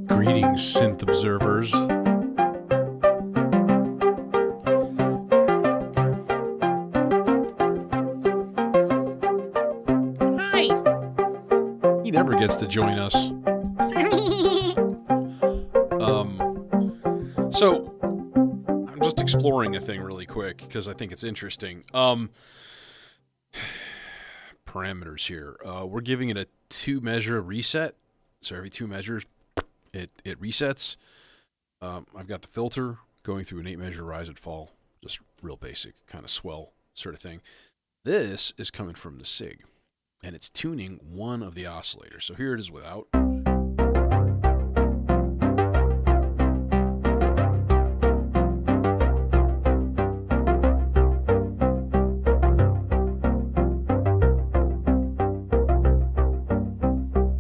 Greetings, synth observers. Hi. He never gets to join us. So I'm just exploring a thing really quick because I think it's interesting. Parameters here. We're giving it a 2-measure reset. So every 2 measures, it resets. I've got the filter going through an 8-measure rise and fall. Just real basic, kind of swell sort of thing. This is coming from the SIG, and it's tuning one of the oscillators. So here it is without.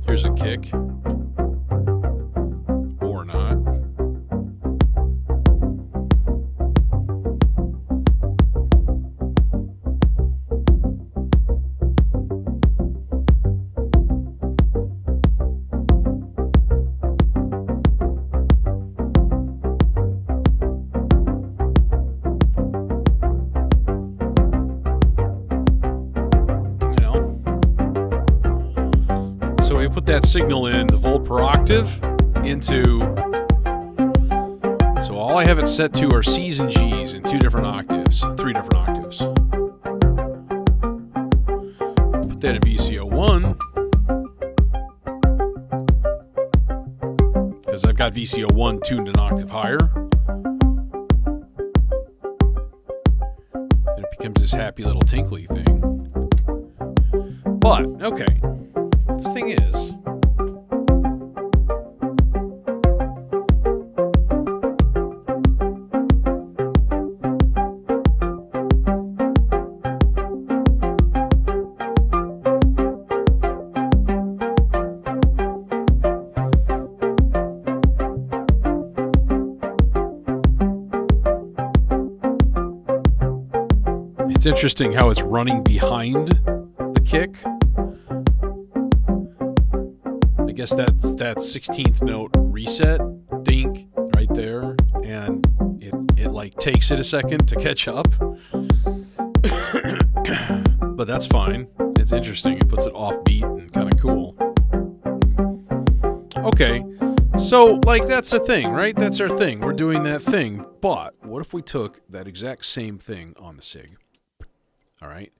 Here's a kick. Or not. So we put that signal in, the volt per octave, into... So all I have it set to are C's and G's in 2 different octaves, 3 different octaves. Put that in VCO1, because I've got VCO1 tuned an octave higher. And it becomes this happy little tinkly thing. But, okay. The thing is, it's interesting how it's running behind the kick. I guess that's that 16th note reset dink right there, and it like takes it a second to catch up. But that's fine. It's interesting. It puts it off beat and kind of cool. Okay. So like that's a thing, right? That's our thing. We're doing that thing. But what if we took that exact same thing on the SIG? All right.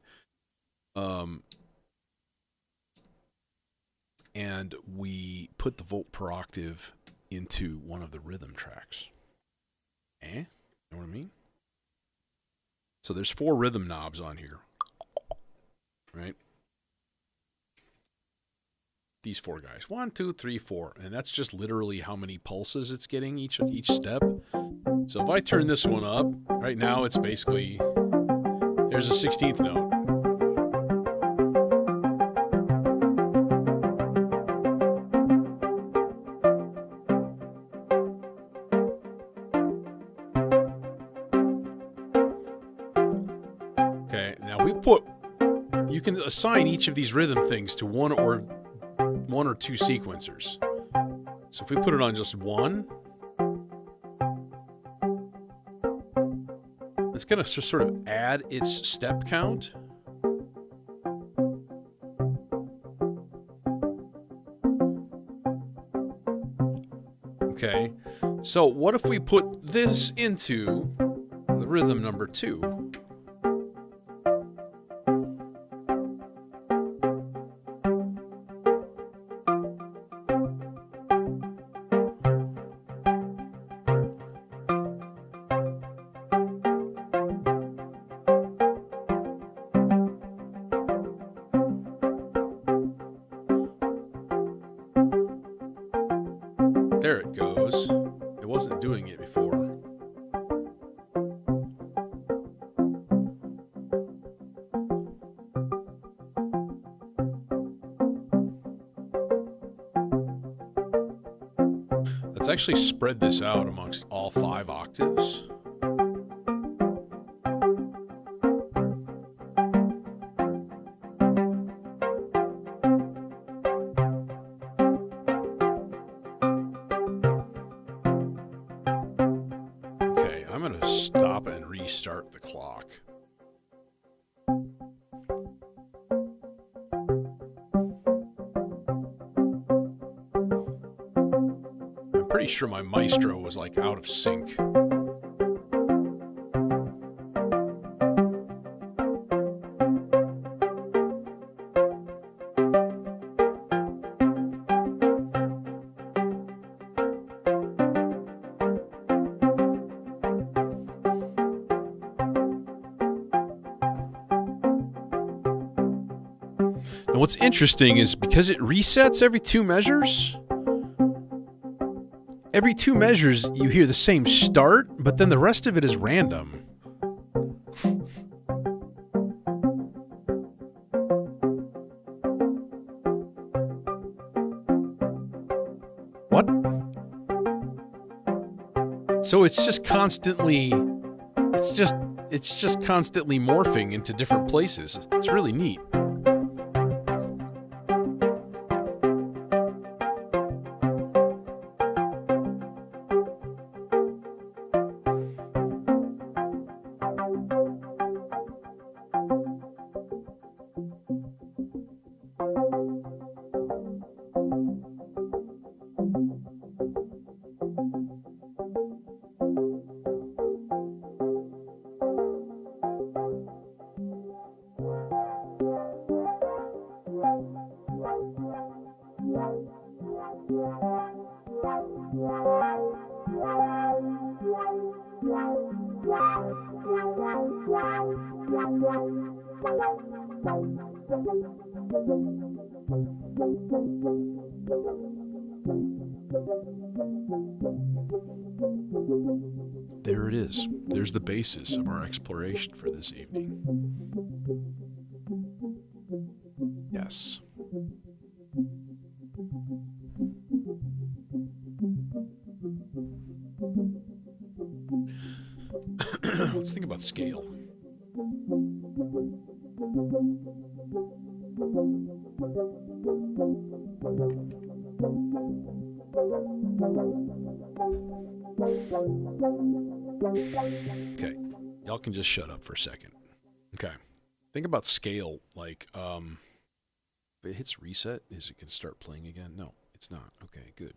And we put the volt per octave into one of the rhythm tracks. Know what I mean? So there's 4 rhythm knobs on here, right? These 4 guys, 1, 2, 3, 4, and that's just literally how many pulses it's getting each step. So if I turn this one up, right now it's basically, there's a 16th note. You can assign each of these rhythm things to one or 2 sequencers. So if we put it on just one, it's going to sort of add its step count. Okay, so what if we put this into the rhythm number 2? There it goes. It wasn't doing it before. Let's actually spread this out amongst all 5 octaves. Okay, I'm going to stop and restart the clock. I'm pretty sure my maestro was like out of sync. And what's interesting is because it resets every 2 measures, you hear the same start, but then the rest of it is random. What? So it's just constantly morphing into different places. It's really neat. There it is. There's the basis of our exploration for this evening. Yes. Let's think about scale. Okay, y'all can just shut up for a second. Okay, think about scale. Like, if it hits reset, is it can start playing again? No, it's not. Okay, good.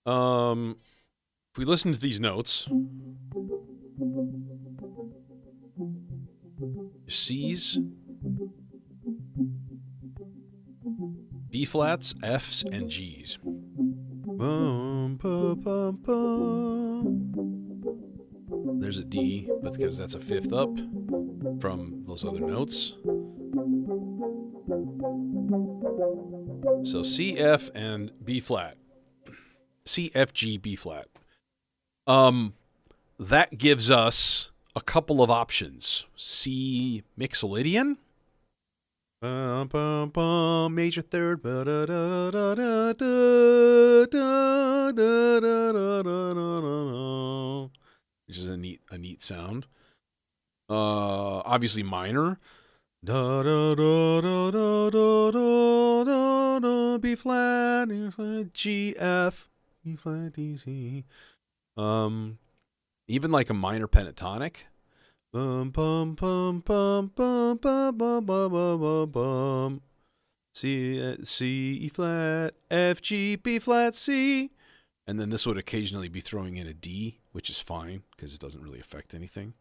If we listen to these notes, C's, B flats, F's, and G's. Bum, bum, bum, bum. There's a D, but because that's a 5th up from those other notes. So C, F, and B flat. C, F, G, B flat. That gives us a couple of options. C mixolydian. Bum, bum, bum, major third. Which is a neat sound. Obviously minor. B flat, G, F, E flat, D, C. Even like a minor pentatonic. Bum bum bum bum bum bum bum bum bum bum. C, E flat, F, G, B flat, C, And then this would occasionally be throwing in a D, which is fine because it doesn't really affect anything.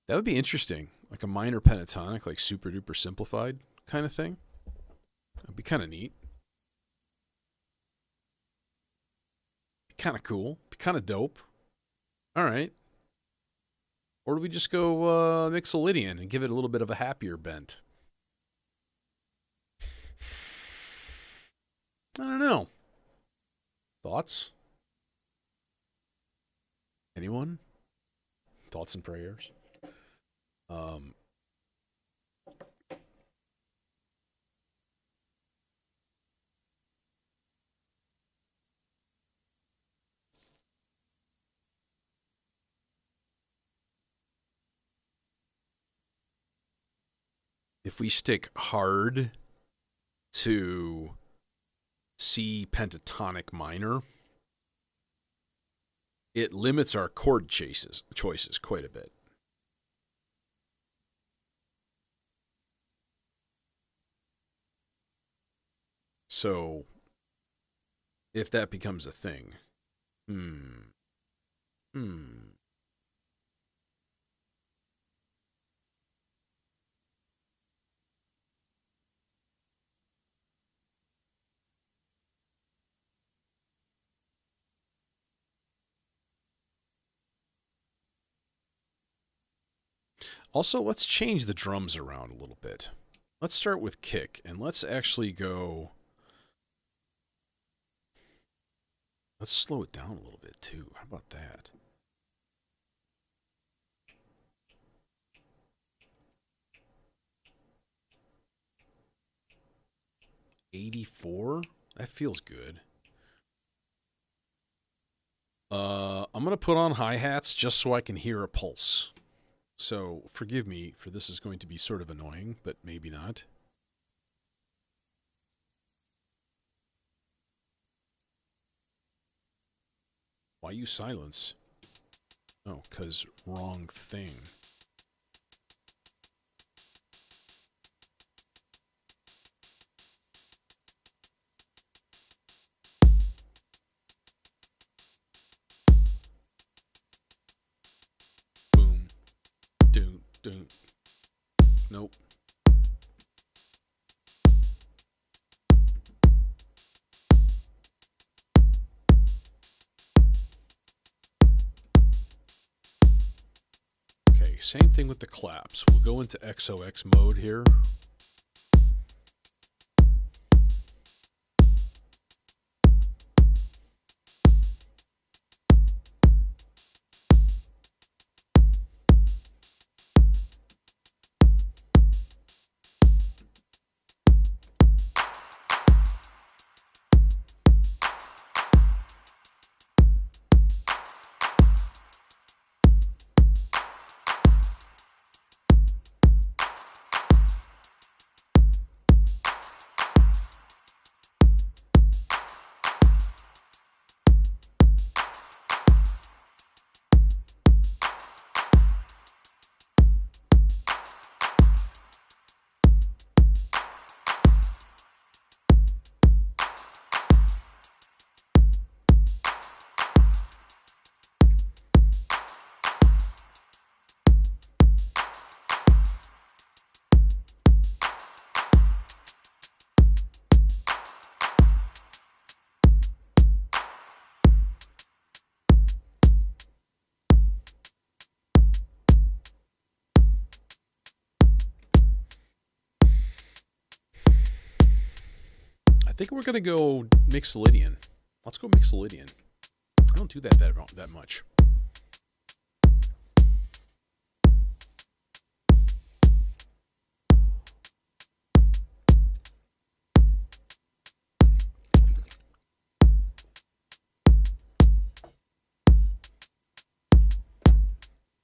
That would be interesting, like a minor pentatonic, like super duper simplified kind of thing. That'd be kind of neat. Be kind of cool. Be kind of dope. All right. Or do we just go Mixolydian and give it a little bit of a happier bent? I don't know. Thoughts? Anyone? Thoughts and prayers? If we stick hard to C pentatonic minor, it limits our chord choices quite a bit. So, if that becomes a thing, Also, let's change the drums around a little bit. Let's start with kick, and let's actually go... Let's slow it down a little bit, too. How about that? $84? That feels good. I'm going to put on hi-hats just so I can hear a pulse. So, forgive me for this is going to be sort of annoying, but maybe not. Why use silence? Oh, because wrong thing. Boom. Doom. Nope. Okay, same thing with the claps. We'll go into XOX mode here. I think we're going to go Mixolydian. Let's go Mixolydian. I don't do that much.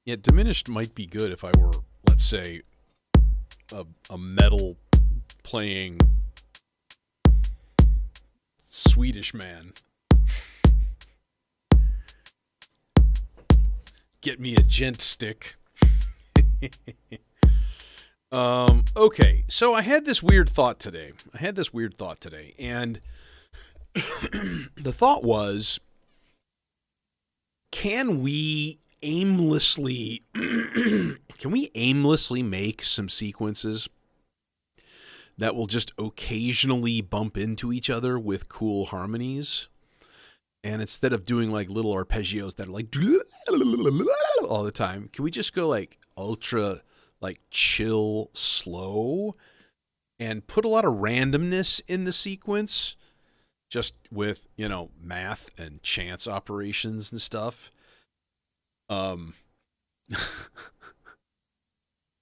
Yeah, diminished might be good if I were, let's say, a metal playing Swedish man. Get me a gent stick. Okay, so I had this weird thought today. And the thought was, can we aimlessly make some sequences that will just occasionally bump into each other with cool harmonies? And instead of doing like little arpeggios that are like all the time, can we just go like ultra, like chill, slow, and put a lot of randomness in the sequence, just with, you know, math and chance operations and stuff?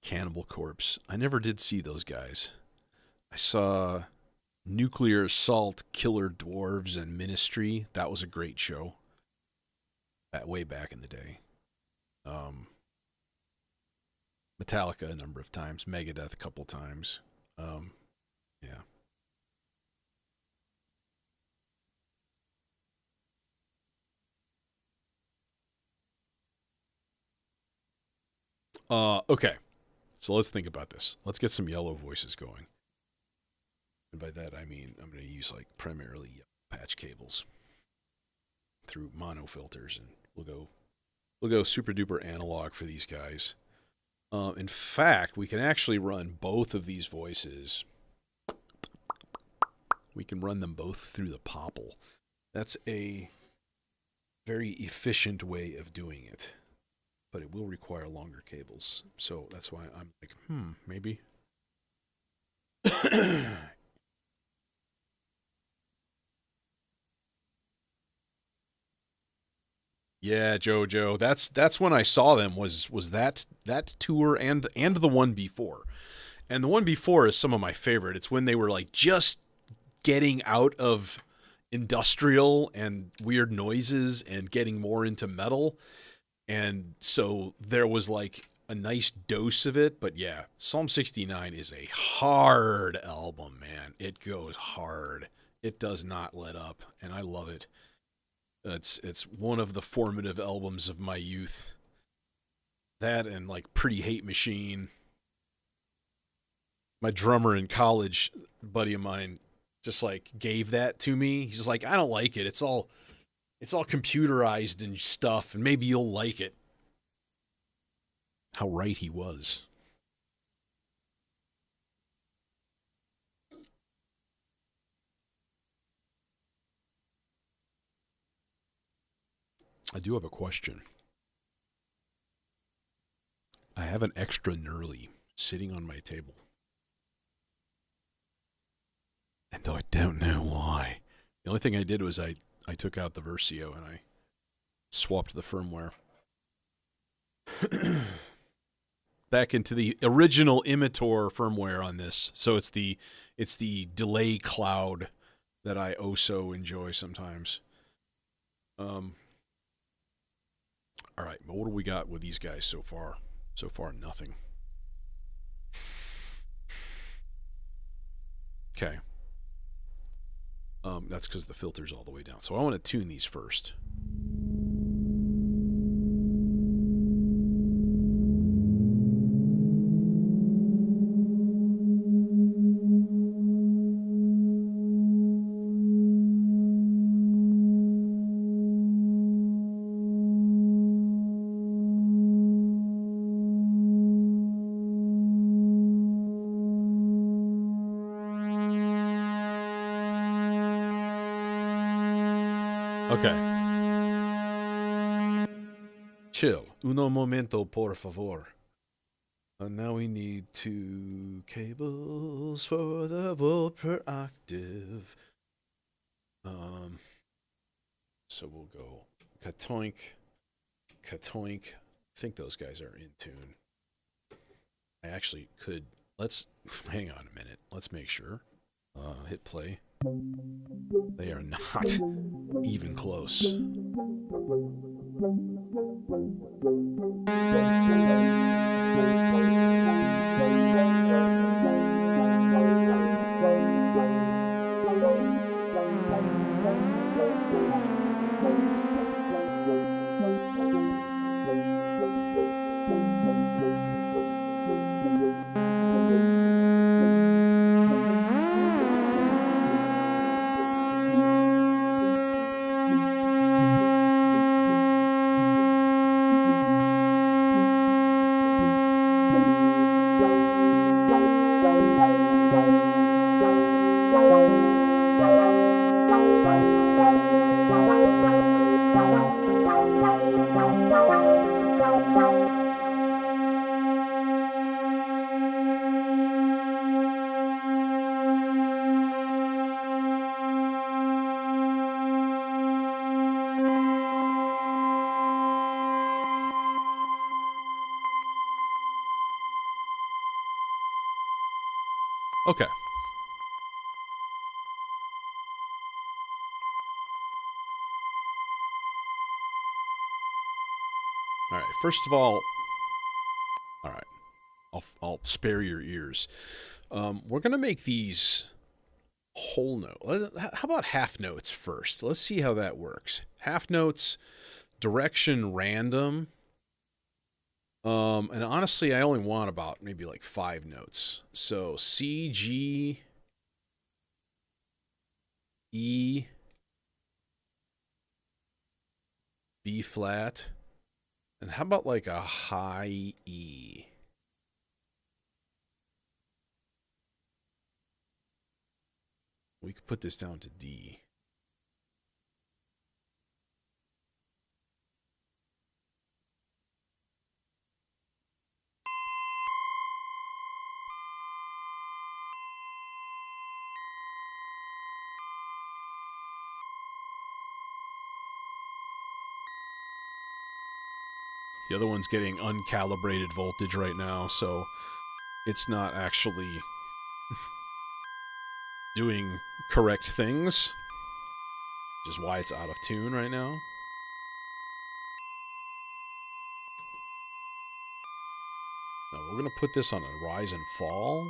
Cannibal Corpse. I never did see those guys. I saw Nuclear Assault, Killer Dwarves, and Ministry. That was a great show. That way back in the day. Metallica a number of times. Megadeth a couple times. Yeah. Okay. So let's think about this. Let's get some yellow voices going. And by that I mean I'm going to use like primarily yellow patch cables through mono filters, and we'll go super duper analog for these guys. In fact, we can actually run both of these voices. We can run them both through the Popple. That's a very efficient way of doing it, but it will require longer cables. So that's why I'm like, maybe. Yeah, JoJo. That's when I saw them, was that tour and the one before. And the one before is some of my favorite. It's when they were like just getting out of industrial and weird noises and getting more into metal. And so there was like a nice dose of it. But yeah, Psalm 69 is a hard album, man. It goes hard. It does not let up, and I love it. It's one of the formative albums of my youth. That and like Pretty Hate Machine. My drummer in college, buddy of mine, just like gave that to me. He's just like, I don't like it. It's all computerized and stuff, and maybe you'll like it. How right he was. I do have a question. I have an extra Nurly sitting on my table, and I don't know why. The only thing I did was I took out the Versio and I swapped the firmware back into the original Imitor firmware on this. So it's the delay cloud that I also enjoy sometimes. All right, but what do we got with these guys so far? So far, nothing. Okay. That's because the filter's all the way down. So I want to tune these first. Okay. Chill. Uno momento, por favor. And now we need 2 cables for the volt per octave. So we'll go katoink, katoink. I think those guys are in tune. I actually could. Let's hang on a minute. Let's make sure. Hit play. They are not even close. Okay. All right. First of all right. I'll spare your ears. We're gonna make these whole note. How about half notes first? Let's see how that works. Half notes, direction random. And honestly, I only want about maybe like 5 notes. So C, G, E, B flat, and how about like a high E? We could put this down to D. The other one's getting uncalibrated voltage right now, so it's not actually doing correct things, which is why it's out of tune right now. Now we're going to put this on a rise and fall,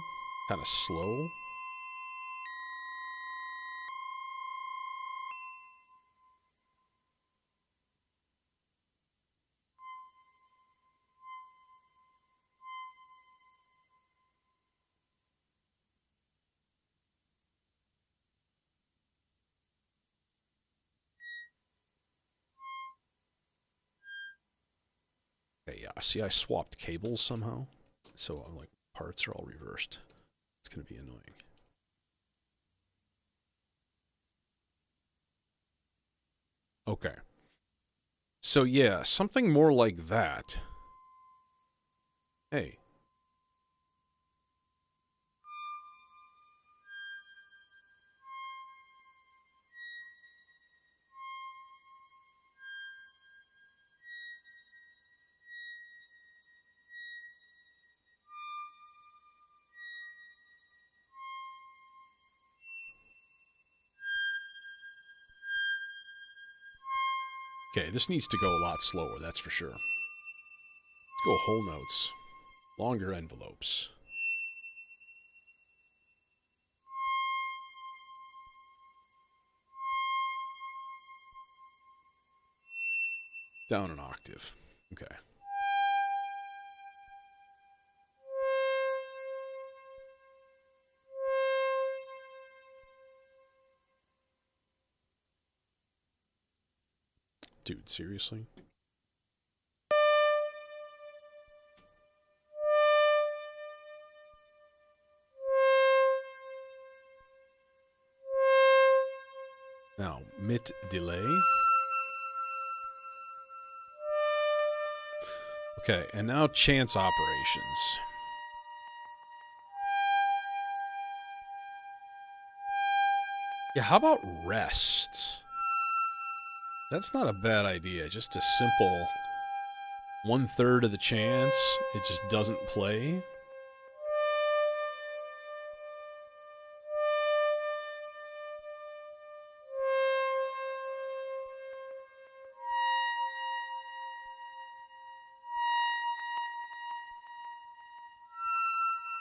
kind of slow. Okay, yeah, see I swapped cables somehow, so I'm like parts are all reversed. It's going to be annoying. Okay. So yeah, something more like that. Hey. Okay, this needs to go a lot slower, that's for sure. Let's go whole notes. Longer envelopes. Down an octave. Okay. Dude, seriously? Now, mit delay. Okay, and now chance operations. Yeah, how about rest? That's not a bad idea. Just a simple 1/3 of the chance it just doesn't play.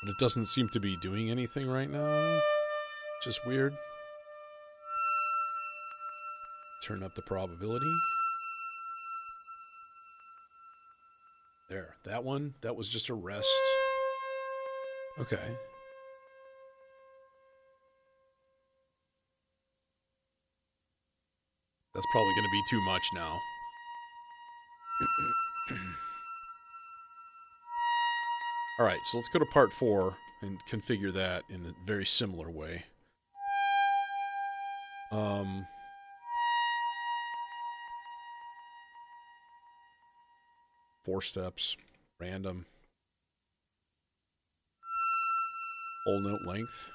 But it doesn't seem to be doing anything right now. Just weird. Turn up the probability. There, that one, that was just a rest. Okay. That's probably going to be too much now. All right, so let's go to part 4 and configure that in a very similar way. 4 steps, random, whole note length.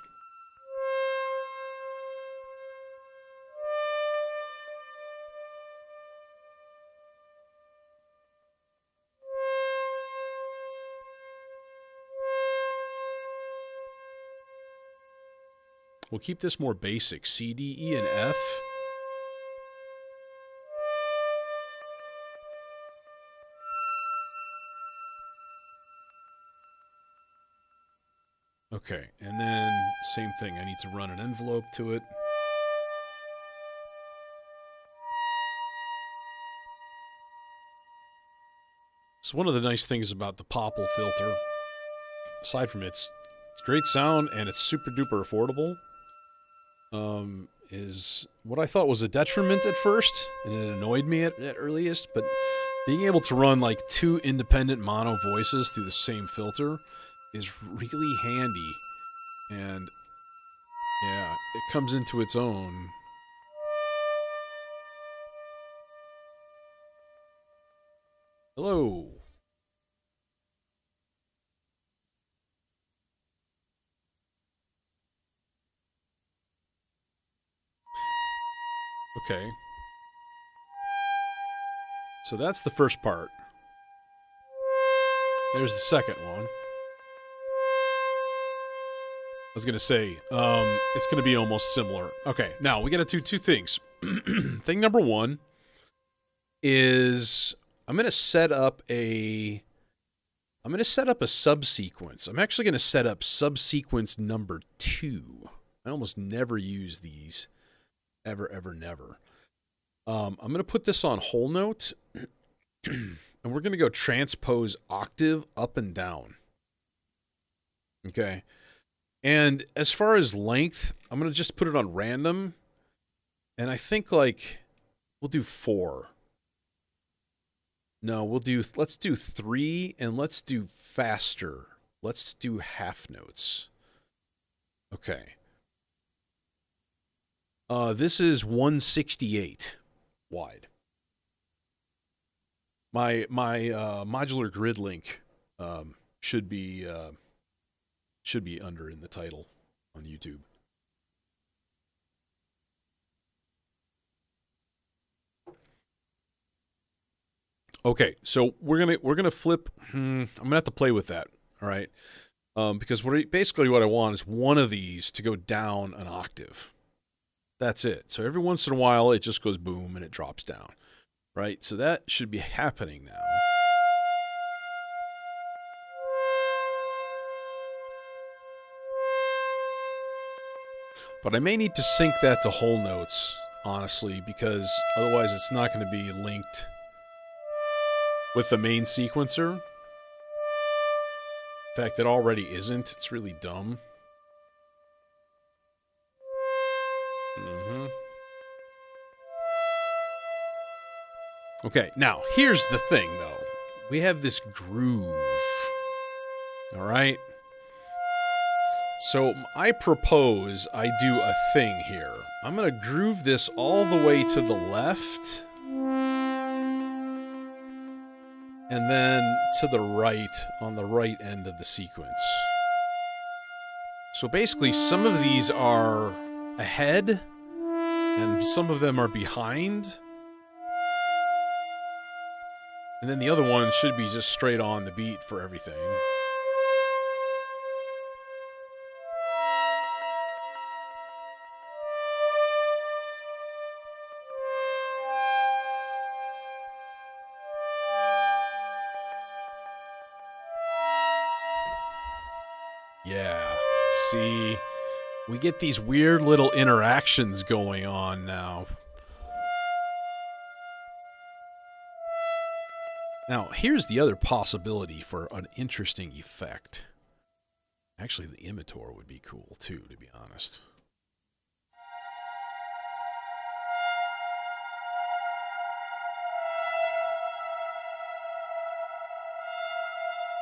We'll keep this more basic. C, D, E, and F. Okay, and then same thing. I need to run an envelope to it. So one of the nice things about the Popple filter, aside from it's great sound and it's super duper affordable, is what I thought was a detriment at first, and it annoyed me at earliest, but being able to run like 2 independent mono voices through the same filter is really handy, and yeah, it comes into its own. Hello. Okay. So that's the first part. There's the second one. I was going to say, it's going to be almost similar. Okay, now we got to do 2 things. Thing number 1 is I'm going to set up a subsequence. I'm actually going to set up subsequence number 2. I almost never use these. Ever, ever, never. I'm going to put this on whole note, and we're going to go transpose octave up and down. Okay. And as far as length, I'm going to just put it on random, and I think, like, we'll do 4. No, let's do 3, and let's do faster. Let's do half notes. Okay. This is 168 wide. My modular grid link should be under in the title on YouTube. Okay, so we're gonna flip. I'm gonna have to play with that. All right, because basically what I want is one of these to go down an octave. That's it. So every once in a while, it just goes boom and it drops down. Right? So that should be happening now. But I may need to sync that to whole notes, honestly, because otherwise it's not going to be linked with the main sequencer. In fact, it already isn't. It's really dumb. Okay, now, here's the thing, though. We have this groove. Alright? So, I propose I do a thing here. I'm going to groove this all the way to the left. And then to the right, on the right end of the sequence. So basically, some of these are ahead, and some of them are behind. And then the other one should be just straight on the beat for everything. Yeah, see, we get these weird little interactions going on now. Now, here's the other possibility for an interesting effect. Actually, the imitor would be cool, too, to be honest.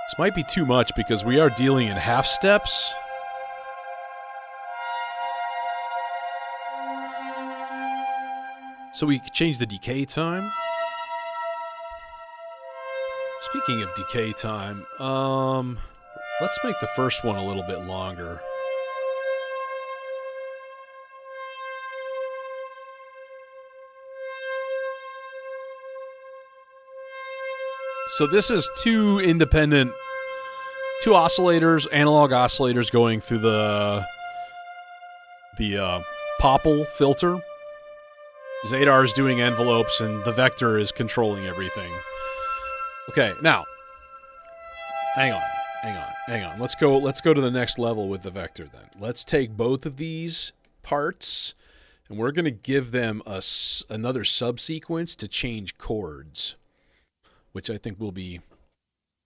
This might be too much because we are dealing in half steps. So we could change the decay time. Speaking of decay time, let's make the first one a little bit longer. So this is two oscillators, analog oscillators going through the the Popple filter. Zadar is doing envelopes, and the vector is controlling everything. Okay, now, hang on. Let's go to the next level with the vector then. Let's take both of these parts, and we're going to give them another subsequence to change chords, which I think will be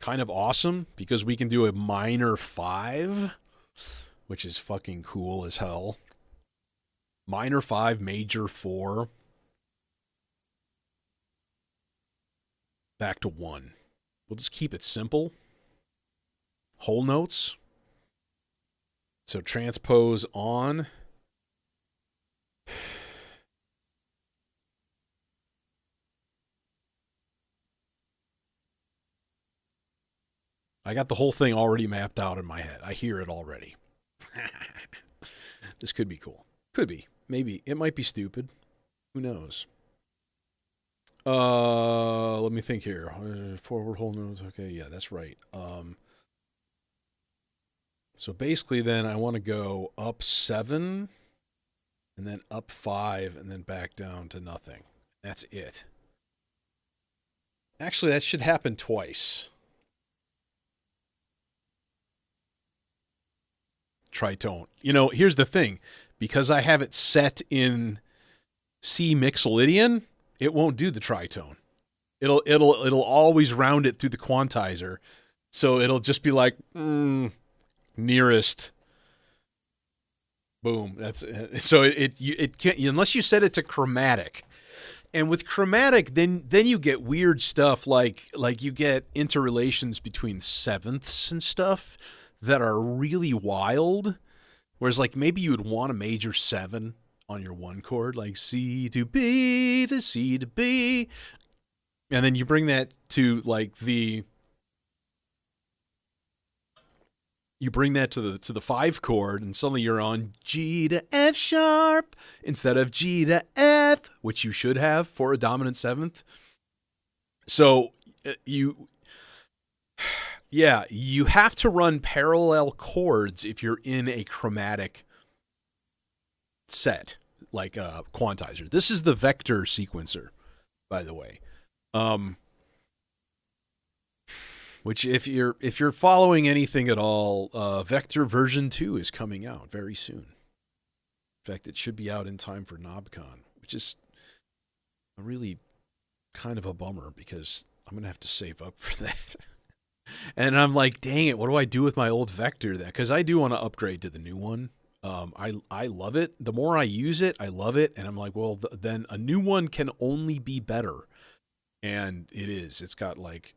kind of awesome because we can do a minor 5, which is fucking cool as hell. Minor 5, major 4. Back to 1. We'll just keep it simple. Whole notes. So transpose on. I got the whole thing already mapped out in my head. I hear it already. This could be cool. Could be. Maybe. It might be stupid. Who knows? Let me think here. Forward whole notes. Okay, yeah, that's right. So basically then I want to go up 7 and then up 5 and then back down to nothing. That's it. Actually, that should happen twice. Tritone. You know, here's the thing. Because I have it set in C Mixolydian, it won't do the tritone. It'll always round it through the quantizer. So it'll just be like nearest. Boom. That's so it can't unless you set it to chromatic. And with chromatic, then you get weird stuff like you get interrelations between sevenths and stuff that are really wild. Whereas like maybe you would want a major 7 on your 1 chord, like C to B to C to B. And then you bring that to like you bring that to the 5 chord, and suddenly you're on G to F sharp instead of G to F, which you should have for a dominant 7th. So you have to run parallel chords if you're in a chromatic set, like a quantizer. This is the vector sequencer, by the way. Which if you're following anything at all, Vector version 2 is coming out very soon. In fact, it should be out in time for KnobCon, which is a really kind of a bummer because I'm going to have to save up for that. And I'm like, dang it, what do I do with my old Vector then? Because I do want to upgrade to the new one. I love it. The more I use it, I love it. And I'm like, well, then a new one can only be better. And it is. It's got like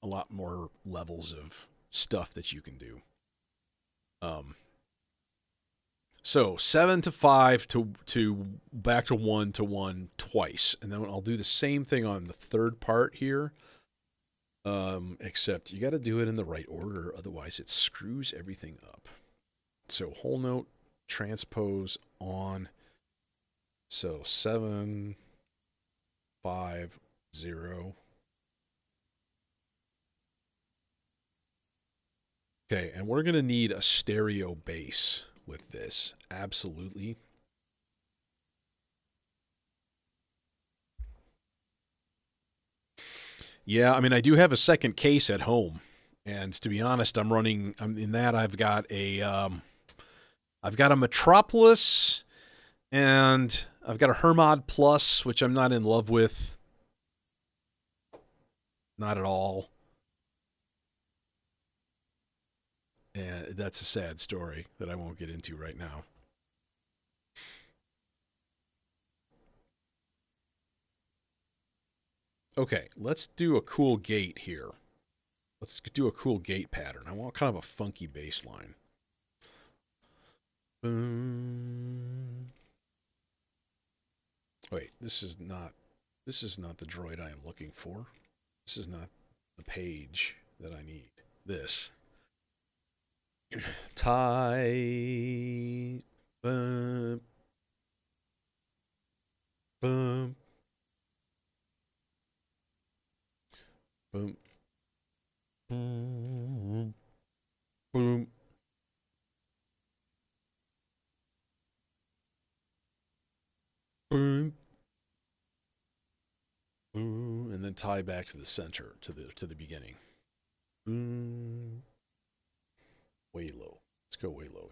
a lot more levels of stuff that you can do. So 7 to 5 to back to 1 to 1 twice. And then I'll do the same thing on the third part here. Except you got to do it in the right order, otherwise it screws everything up. So whole note, transpose on. So 7, 5, 0. Okay, and we're going to need a stereo bass with this. Absolutely. Yeah, I mean, I do have a second case at home, and to be honest, I've got a Metropolis, and I've got a Hermod Plus, which I'm not in love with, not at all. And that's a sad story that I won't get into right now. Okay, let's do a cool gate here. Let's do a cool gate pattern. I want kind of a funky bass line. Wait, this is not the droid I am looking for. This is not the page that I need. This. Tight. Bum. Boom. Boom. Boom. Boom. tie back to the center, to the beginning. Way low. Let's go way low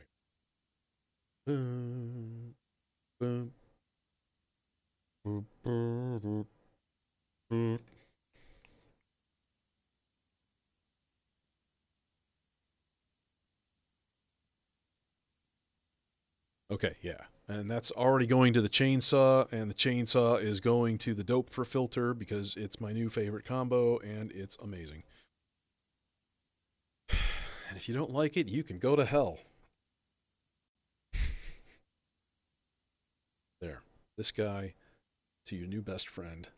here. Okay, yeah. And that's already going to the chainsaw, and the chainsaw is going to the dope for filter because it's my new favorite combo, and it's amazing. And if you don't like it, you can go to hell. There. This guy to your new best friend.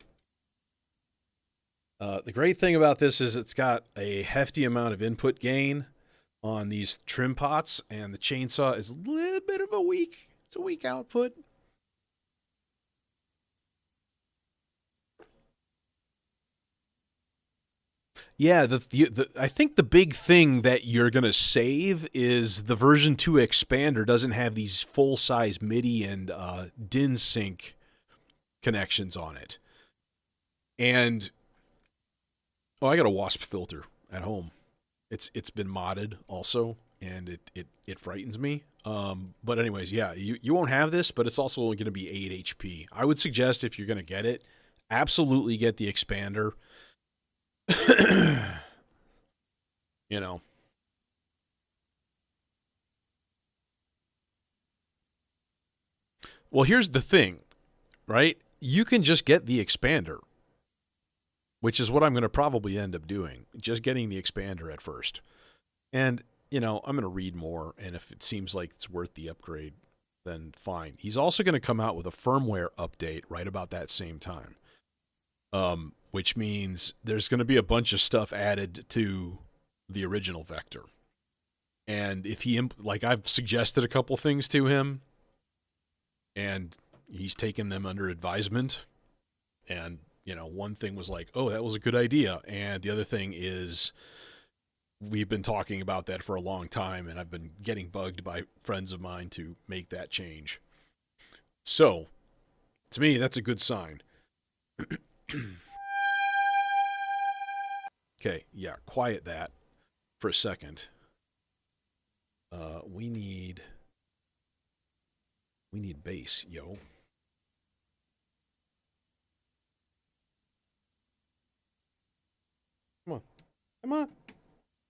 The great thing about this is it's got a hefty amount of input gain on these trim pots, and the chainsaw is a little bit of a weak output. Yeah, I think the big thing that you're going to save is the version 2 expander doesn't have these full-size MIDI and DIN sync connections on it. And I got a wasp filter at home. It's been modded also, and it frightens me. But anyways, yeah, you won't have this, but it's also only going to be 8 HP. I would suggest if you're going to get it, absolutely get the expander. You know. Well, here's the thing, right? You can just get the expander, which is what I'm going to probably end up doing, just getting the expander at first. And, I'm going to read more, and if it seems like it's worth the upgrade, then fine. He's also going to come out with a firmware update right about that same time, which means there's going to be a bunch of stuff added to the original Vector. And if I've suggested a couple things to him, and he's taken them under advisement, and one thing was like, oh, that was a good idea. And the other thing is we've been talking about that for a long time, and I've been getting bugged by friends of mine to make that change. So, to me, that's a good sign. Okay, yeah, quiet that for a second. We need bass, yo. Come on. Come on.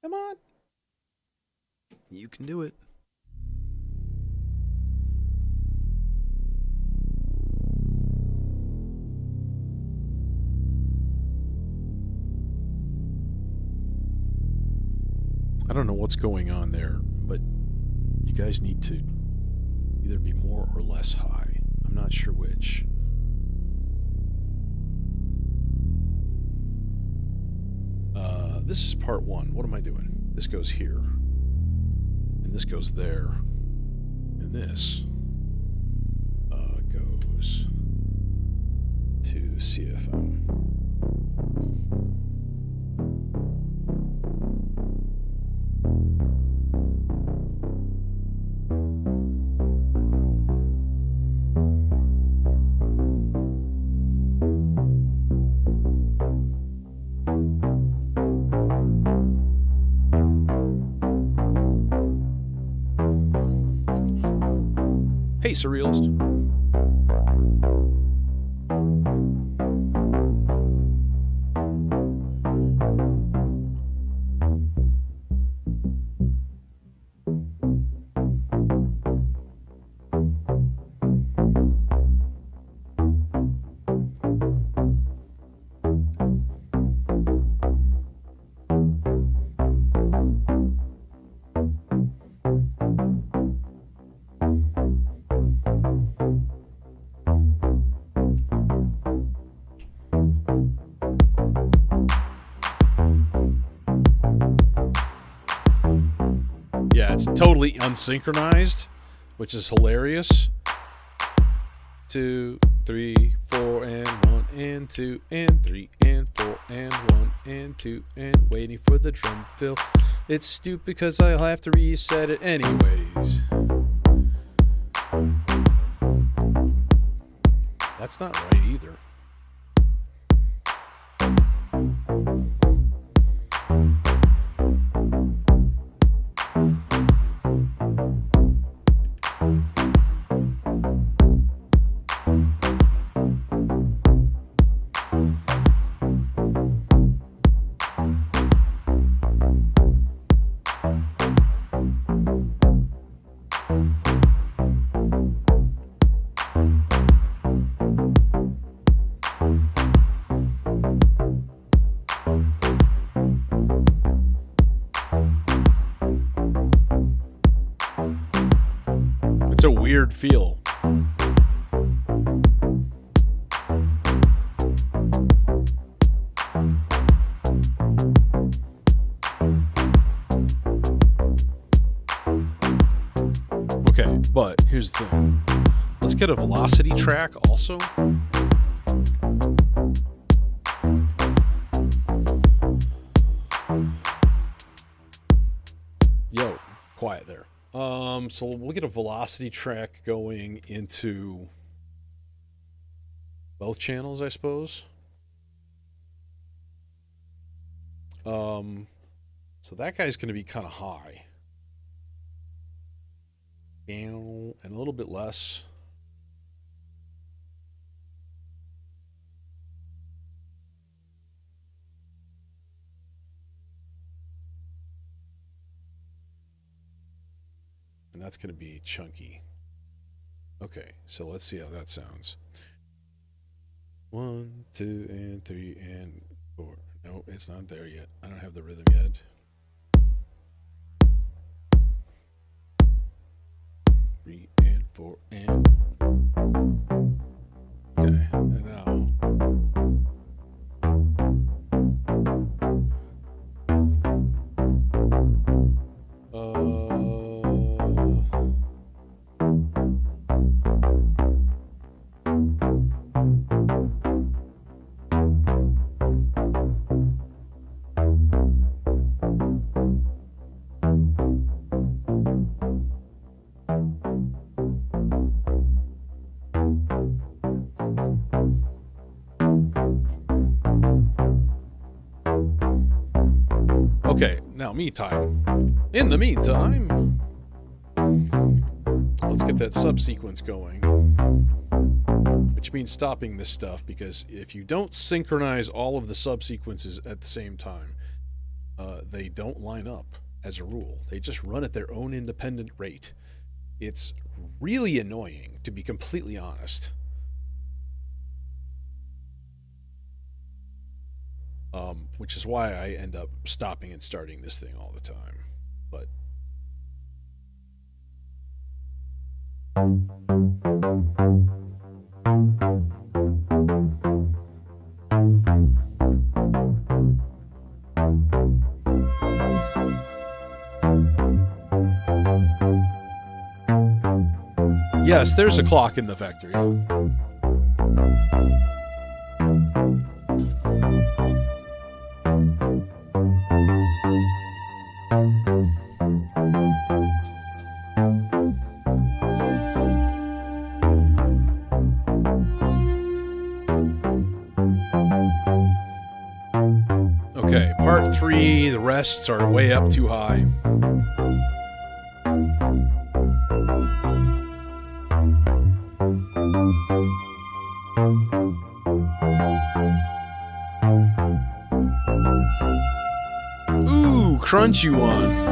Come on. You can do it. I don't know what's going on there, but you guys need to either be more or less high. I'm not sure which. This is part 1. What am I doing? This goes here. And this goes there. And this goes to CFM. Hey, Surrealist. It's totally unsynchronized, which is hilarious. 2, 3, 4, and 1, and 2, and 3, and 4, and 1, and 2, and waiting for the drum fill. It's stupid because I'll have to reset it anyways. That's not right either. weird feel. Okay, but here's the thing. Let's get a velocity track also. Yo, quiet there. So we'll get a velocity track going into both channels, I suppose. So that guy's going to be kind of high. And a little bit less. And that's going to be chunky. Okay, so let's see how that sounds. 1, 2, and 3, and 4. No, it's not there yet. I don't have the rhythm yet. 3 and 4 and. Okay, and now. Okay, now me time. In the meantime, let's get that subsequence going. Which means stopping this stuff, because if you don't synchronize all of the subsequences at the same time, they don't line up as a rule. They just run at their own independent rate. It's really annoying, to be completely honest. Which is why I end up stopping and starting this thing all the time. But yes, there's a clock in the vector. Yeah. Okay, part 3, the rests are way up too high. Ooh, crunchy one.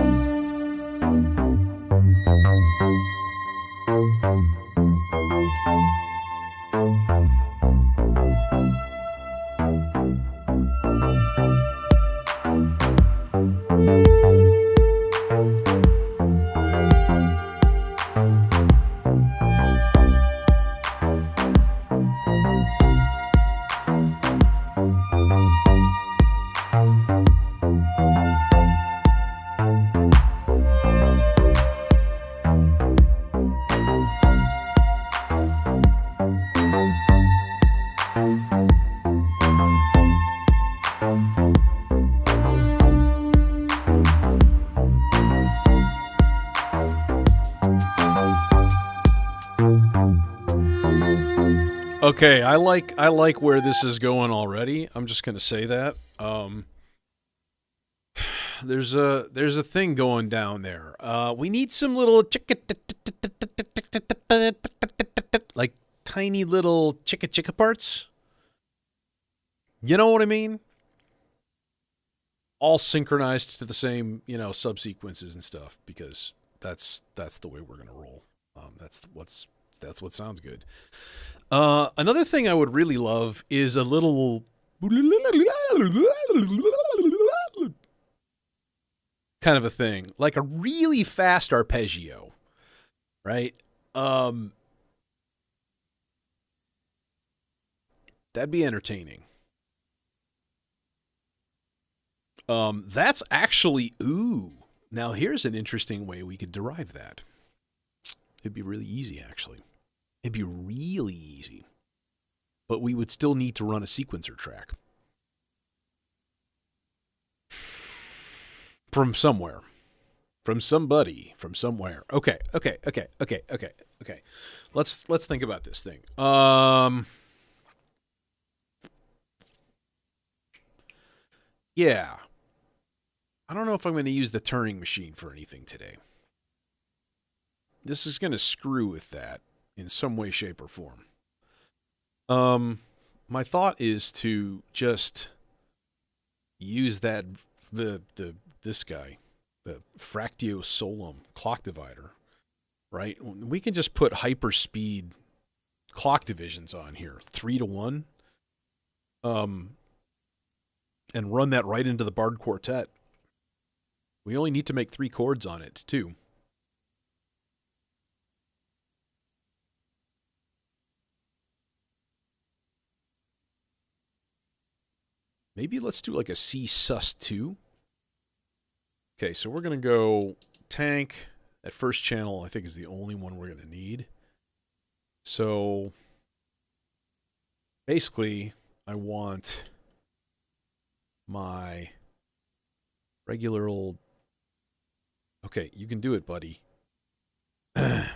Okay, I like where this is going already. I'm just gonna say that. There's a thing going down there. We need some little like tiny little chicka parts. You know what I mean? All synchronized to the same, subsequences and stuff, because that's the way we're gonna roll. That's what sounds good. Another thing I would really love is a little kind of a thing, like a really fast arpeggio, right? Um, that'd be entertaining. That's actually ooh. Now here's an interesting way we could derive that. It'd be really easy, actually. It'd be really easy. But we would still need to run a sequencer track from somewhere, from somebody, from somewhere. Okay. Let's think about this thing. Yeah. I don't know if I'm going to use the turning machine for anything today. This is going to screw with that in some way, shape, or form. My thought is to just use that this guy, the Fractio Solum clock divider, right? We can just put hyperspeed clock divisions on here, 3-to-1, and run that right into the barred quartet. We only need to make 3 chords on it, too. Maybe let's do like a C sus2. Okay, so we're going to go tank. That first channel, I think, is the only one we're going to need. So basically, I want my regular old... Okay, you can do it, buddy. I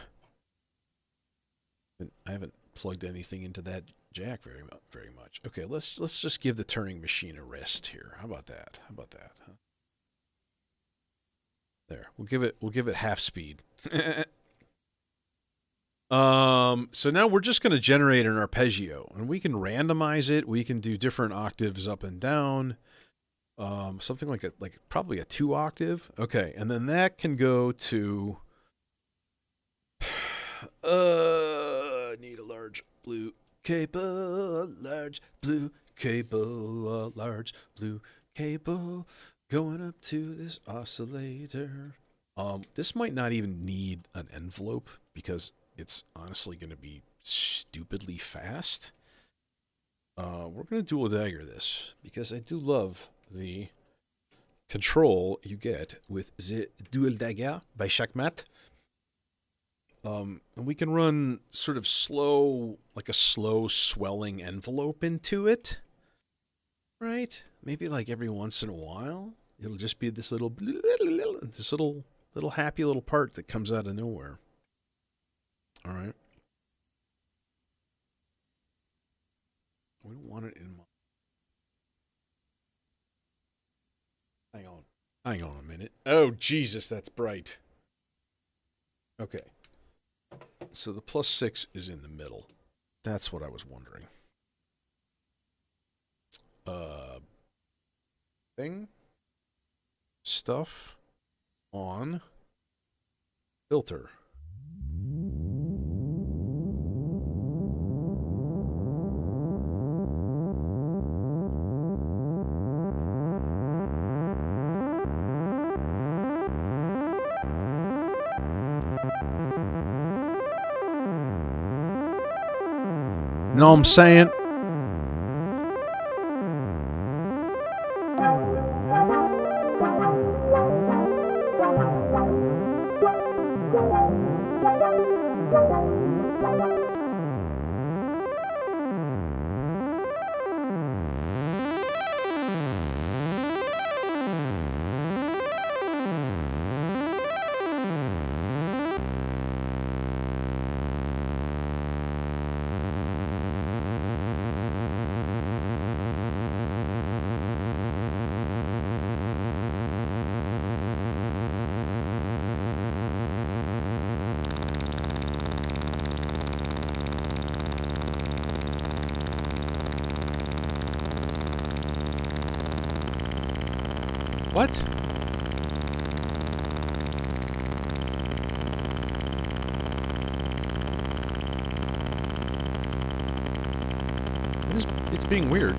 haven't plugged anything into that jack very much. Okay, let's just give the turning machine a rest here. How about that? Huh? There, we'll give it half speed. So now we're just going to generate an arpeggio, and we can randomize it. We can do different octaves up and down. Something like probably a 2 octave. Okay, and then that can go to need a large blue cable, a large blue cable, a large blue cable going up to this oscillator. This might not even need an envelope because it's honestly going to be stupidly fast. We're going to dual dagger this because I do love the control you get with the dual dagger by Shakmat. And we can run sort of slow, like a slow swelling envelope into it, right? Maybe like every once in a while, it'll just be this little happy little part that comes out of nowhere. All right. We don't want it in my... Hang on a minute. Oh, Jesus, that's bright. Okay. So the +6 is in the middle. That's what I was wondering. Thing. Stuff. On. Filter. You know what I'm saying? What? It's being weird.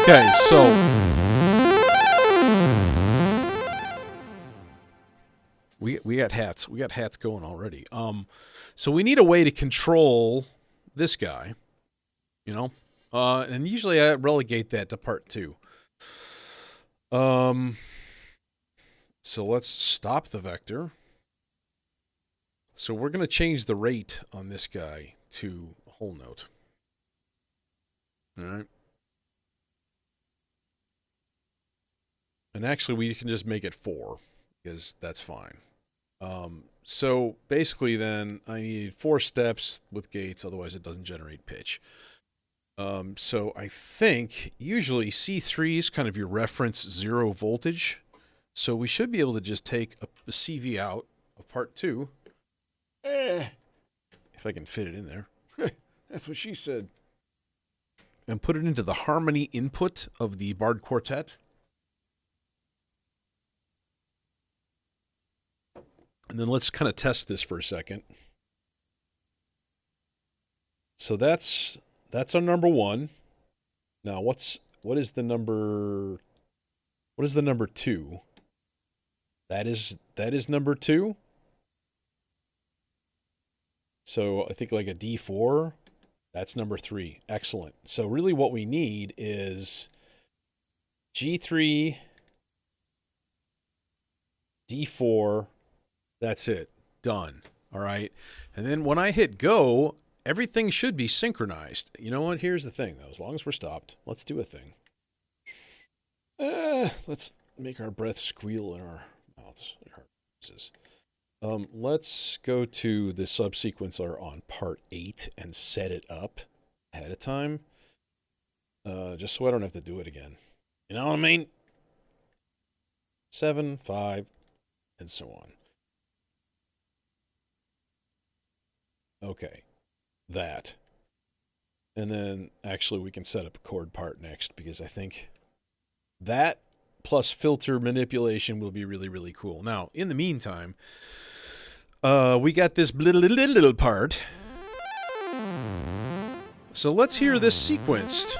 Okay, so we got hats. We got hats going already. So we need a way to control this guy, you know? And usually I relegate that to part 2. So let's stop the vector. So we're going to change the rate on this guy to a whole note. All right. And actually, we can just make it 4 because that's fine. So basically, then I need 4 steps with gates, otherwise it doesn't generate pitch. So I think usually C3 is kind of your reference 0 voltage. So we should be able to just take a CV out of part 2. If I can fit it in there. That's what she said. And put it into the harmony input of the Bard Quartet. And then let's kind of test this for a second. So that's our number 1. Now what is the number 2? That is number 2. So I think like a D4, that's number 3. Excellent. So really what we need is G3, D4, that's it. Done. All right. And then when I hit go, everything should be synchronized. You know what? Here's the thing, though. As long as we're stopped, let's do a thing. Let's make our breath squeal in our mouths. In our voices. Let's go to the subsequencer on part 8 and set it up ahead of time. Just so I don't have to do it again. You know what I mean? 7, 5, and so on. Okay. That. And then, actually, we can set up a chord part next, because I think that plus filter manipulation will be really, really cool. Now, in the meantime, we got this little part. So let's hear this sequenced.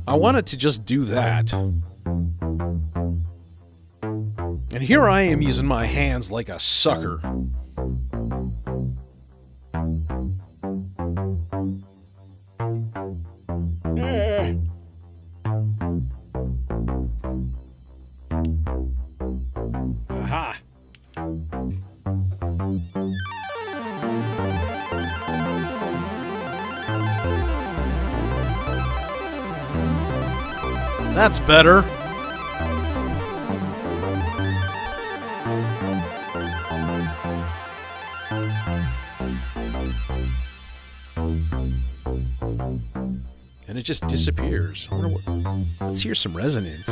I wanted to just do that. And here I am using my hands like a sucker. Aha. That's better. And it just disappears. I wonder what, let's hear some resonance.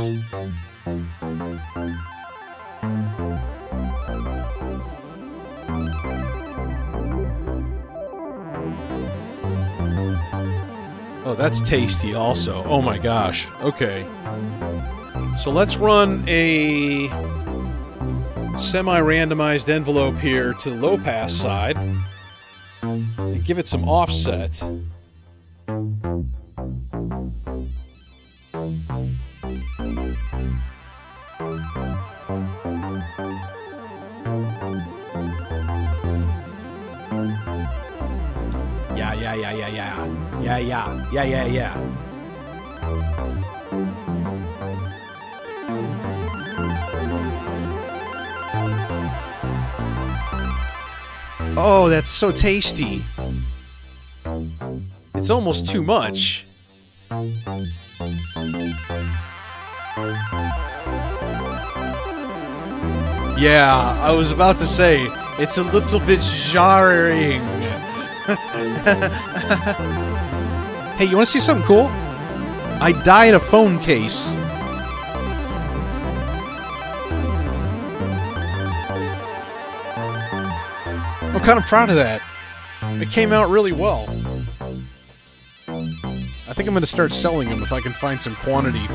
Oh, that's tasty also. Oh my gosh. Okay. So let's run a semi-randomized envelope here to the low-pass side and give it some offset. Yeah. Oh, that's so tasty. It's almost too much. Yeah, I was about to say, it's a little bit jarring. Hey, you want to see something cool? I dyed a phone case. I'm kind of proud of that. It came out really well. I think I'm going to start selling them if I can find some quantity.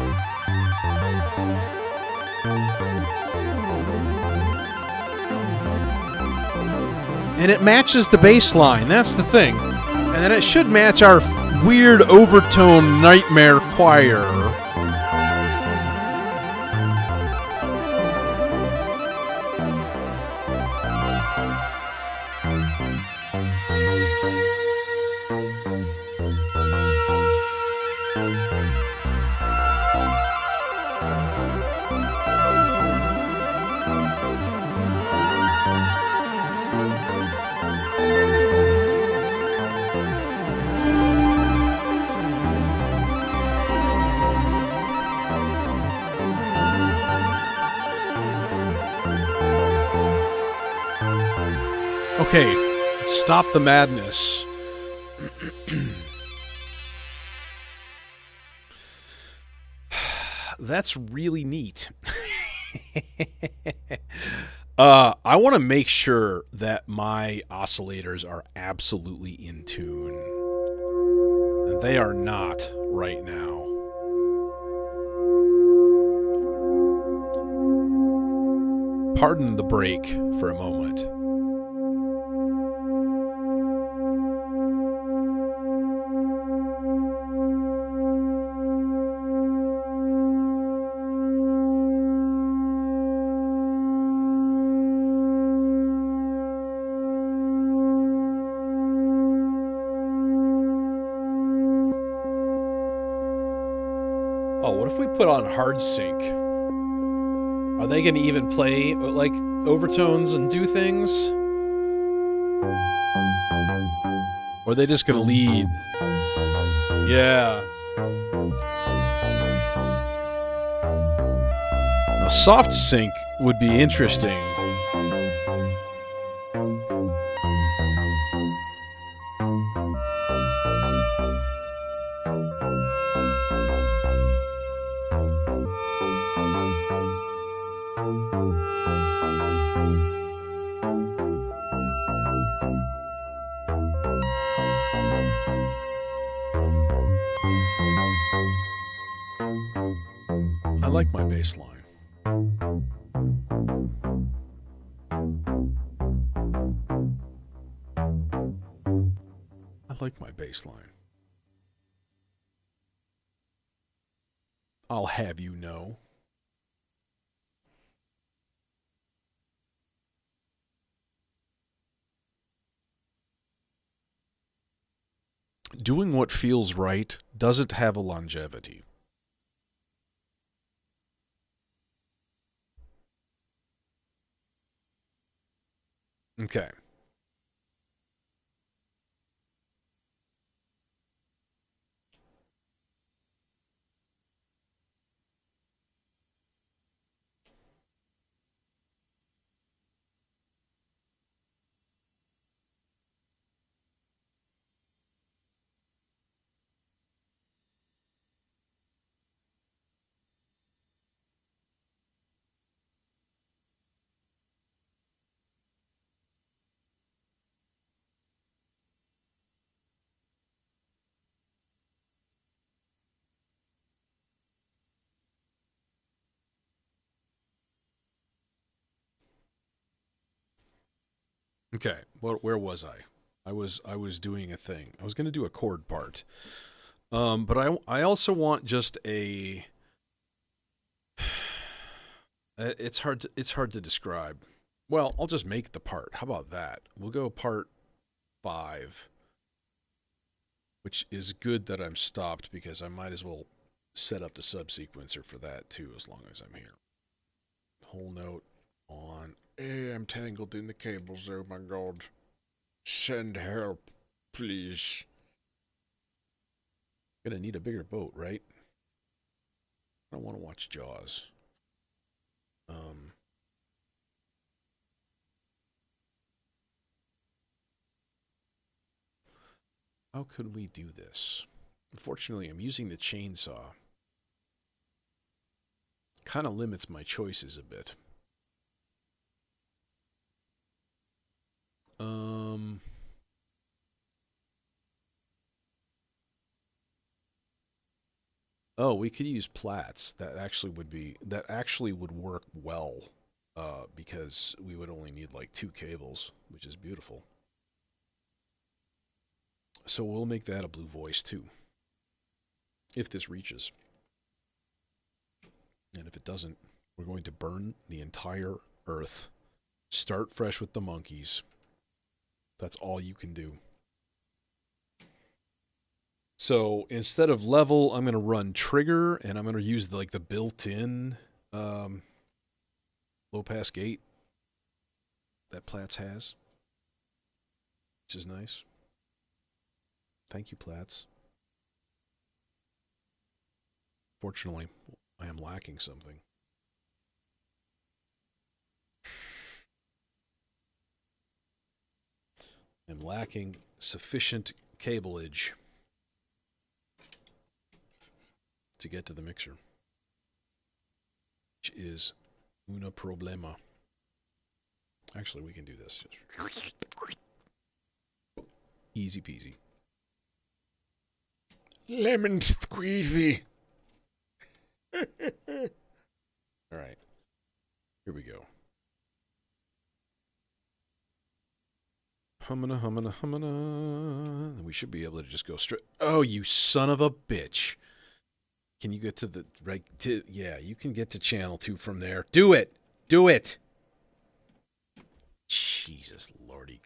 And it matches the bass line, that's the thing. And then it should match our weird overtone nightmare choir. Okay, stop the madness. That's really neat. I want to make sure that my oscillators are absolutely in tune. And they are not right now. Pardon the break for a moment. Oh, what if we put on hard sync? Are they going to even play, like, overtones and do things? Or are they just going to lead? Yeah. Now, soft sync would be interesting. I like my bass line. I like my bass line. I'll have you know. Doing what feels right doesn't have a longevity. Okay. Okay. Where was I? I was doing a thing. I was going to do a chord part. But I also want just a it's hard to describe. Well, I'll just make the part. How about that? We'll go part 5, which is good that I'm stopped because I might as well set up the subsequencer for that too, as long as I'm here. Whole note on. Hey, I'm tangled in the cables. Oh my god. Send help, please. Gonna need a bigger boat, right? I don't want to watch Jaws. How could we do this? Unfortunately, I'm using the chainsaw. Kind of limits my choices a bit. Oh, we could use plats. That actually would work well, because we would only need like 2 cables, which is beautiful. So we'll make that a blue voice too, if this reaches. And if it doesn't, we're going to burn the entire Earth. Start fresh with the monkeys. That's all you can do. So instead of level, I'm going to run trigger, and I'm going to use the built-in low pass gate that Platts has, which is nice. Thank you, Platts. Fortunately, I am lacking something. I'm lacking sufficient cableage to get to the mixer, which is una problema. Actually, we can do this. Easy peasy. Lemon squeezy. All right. Here we go. Hummina, hummina, hummina. We should be able to just go straight. Oh, you son of a bitch. Can you get to the right? Yeah, you can get to channel 2 from there. Do it. Do it. Jesus lordy.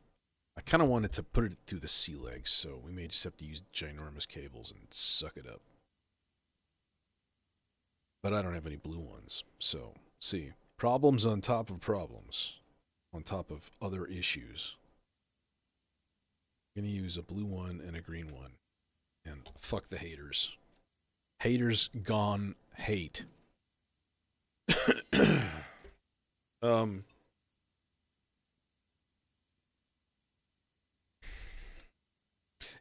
I kind of wanted to put it through the sea legs, so we may just have to use ginormous cables and suck it up. But I don't have any blue ones, so see. Problems on top of problems. On top of other issues. I'm going to use a blue one and a green one. And fuck the haters. Haters gone hate.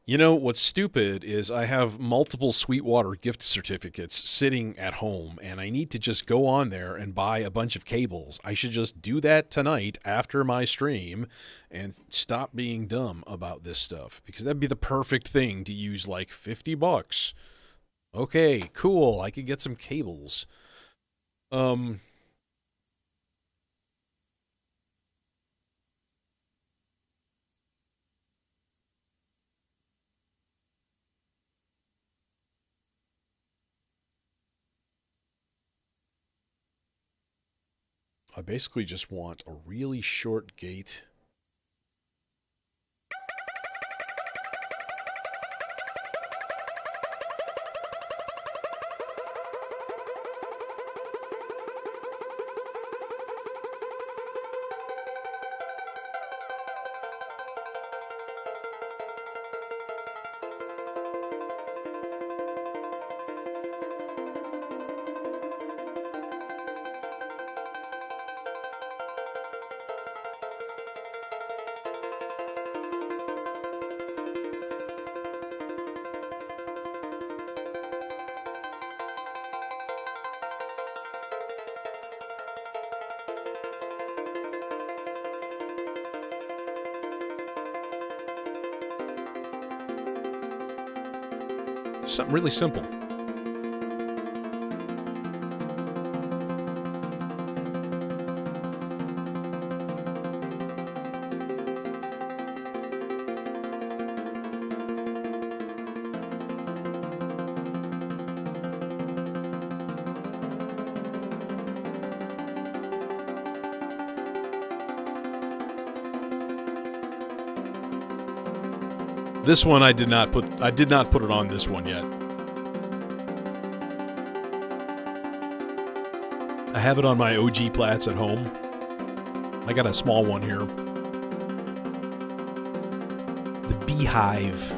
You know, what's stupid is I have multiple Sweetwater gift certificates sitting at home, and I need to just go on there and buy a bunch of cables. I should just do that tonight after my stream and stop being dumb about this stuff, because that'd be the perfect thing to use like $50. Okay, cool. I could get some cables. I basically just want a really short gate. Something really simple. This one I did not put it on this one yet. I have it on my OG Plats at home. I got a small one here. The Beehive.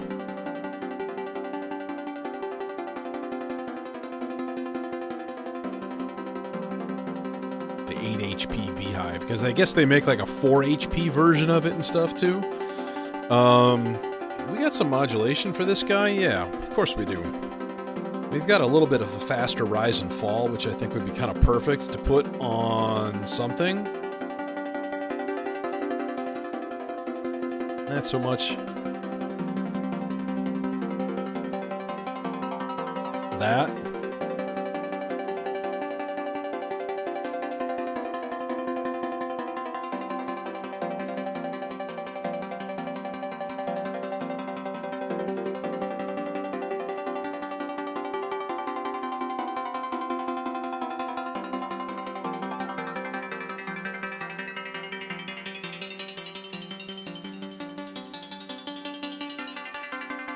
The 8 HP Beehive. Because I guess they make like a 4 HP version of it and stuff too. We got some modulation for this guy? Yeah, of course we do. We've got a little bit of a faster rise and fall, which I think would be kind of perfect to put on something. Not so much. That.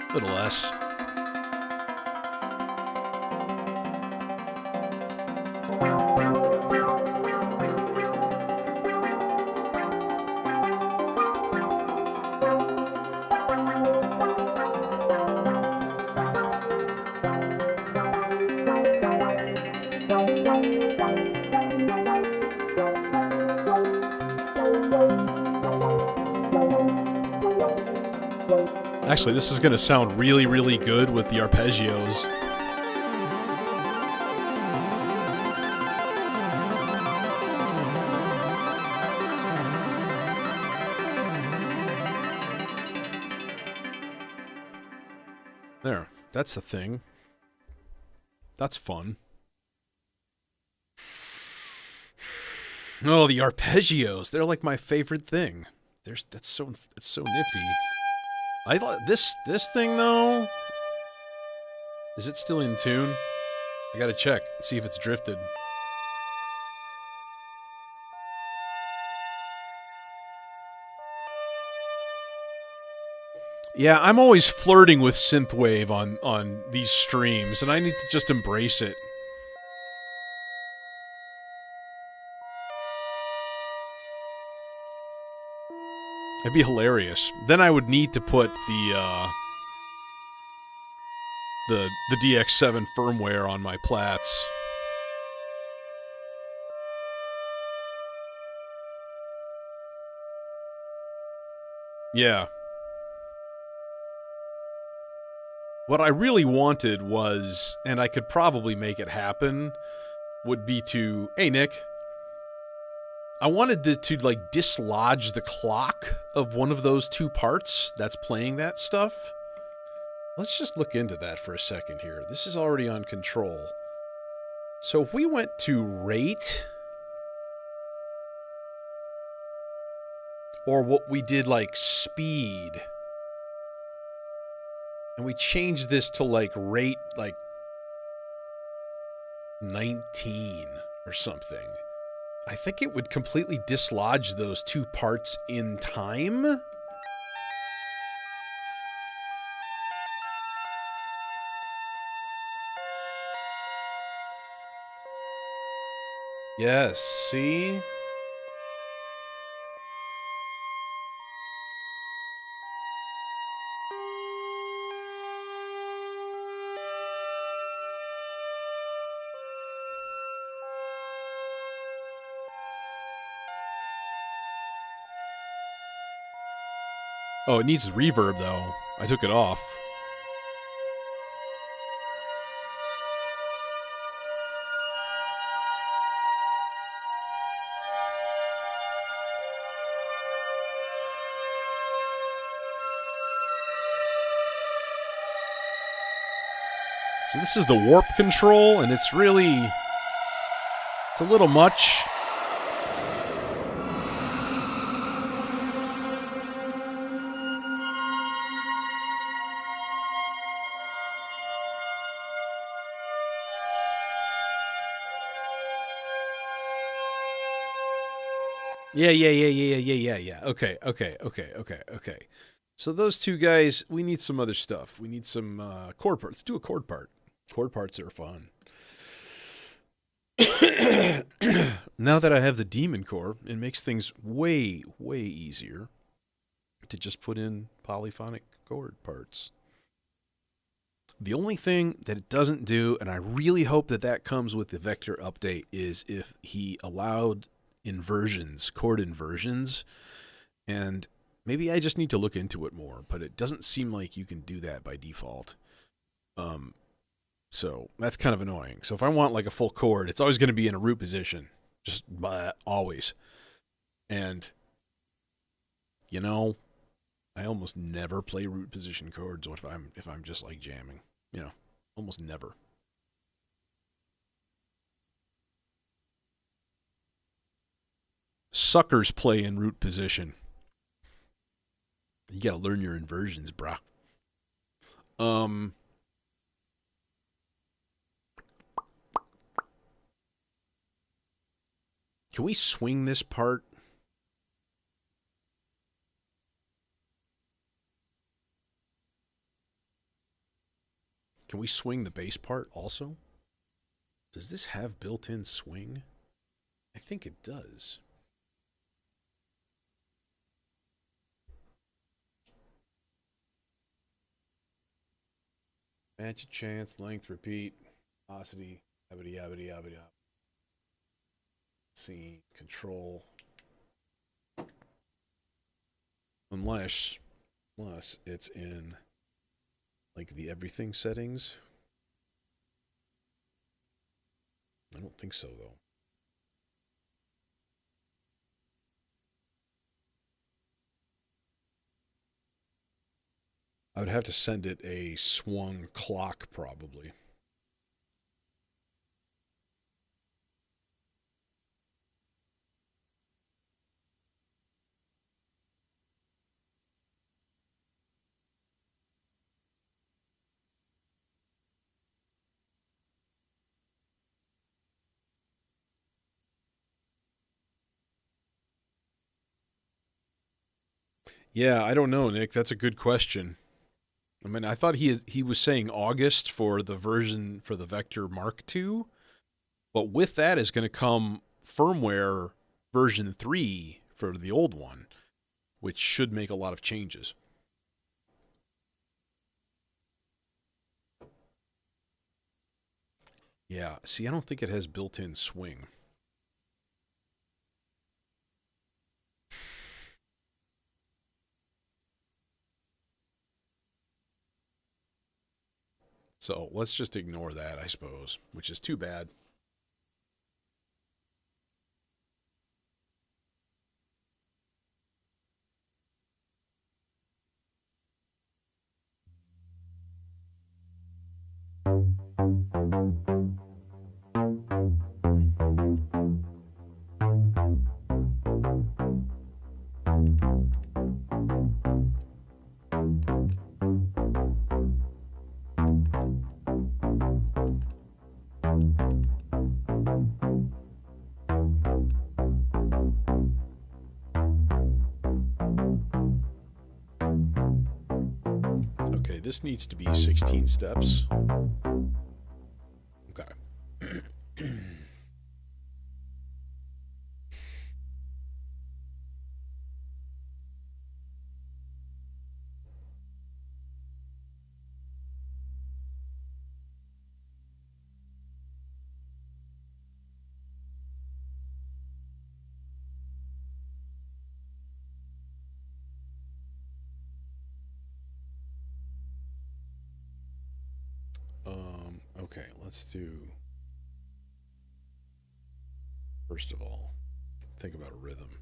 A little less. Actually, this is going to sound really, really good with the arpeggios. There. That's the thing. That's fun. Oh, the arpeggios. They're like my favorite thing. It's so nifty. I thought this thing though. Is it still in tune? I gotta check, see if it's drifted. Yeah, I'm always flirting with synthwave on these streams, and I need to just embrace it. It'd be hilarious. Then I would need to put the DX7 firmware on my Plats. Yeah. What I really wanted was, and I could probably make it happen, would be to... Hey, Nick. I wanted to like, dislodge the clock of one of those two parts that's playing that stuff. Let's just look into that for a second here. This is already on control. So if we went to rate... Or what we did, like, speed... And we changed this to, like, rate, like, 19 or something. I think it would completely dislodge those two parts in time. Yes, see? Oh, it needs reverb, though. I took it off. So this is the warp control, and it's really... It's a little much. Yeah. Okay. So those two guys, we need some other stuff. We need some chord parts. Let's do a chord part. Chord parts are fun. Now that I have the Demon Core, it makes things way, way easier to just put in polyphonic chord parts. The only thing that it doesn't do, and I really hope that that comes with the vector update, is if he allowed inversions, chord inversions, and maybe I just need to look into it more, but it doesn't seem like you can do that by default. So that's kind of annoying. So if I want like a full chord, it's always going to be in a root position, just always. And you know, I almost never play root position chords if I'm just like jamming. You know, almost never. Suckers play in root position. You gotta learn your inversions, brah. Um, can we swing this part? Can we swing the bass part also? Does this have built-in swing? I think it does. Match, chance, length, repeat, velocity, yabbity yabbity yabbity yabbity. Scene, control. Unless it's in like the everything settings. I don't think so though. I would have to send it a swung clock probably. Yeah, I don't know, Nick. That's a good question. I mean, I thought he was saying August for the version for the Vector Mark II, but with that is going to come firmware version 3 for the old one, which should make a lot of changes. Yeah, see, I don't think it has built-in swing. So let's just ignore that, I suppose, which is too bad. Okay, this needs to be 16 steps. Okay. Okay, let's do. First of all, think about a rhythm.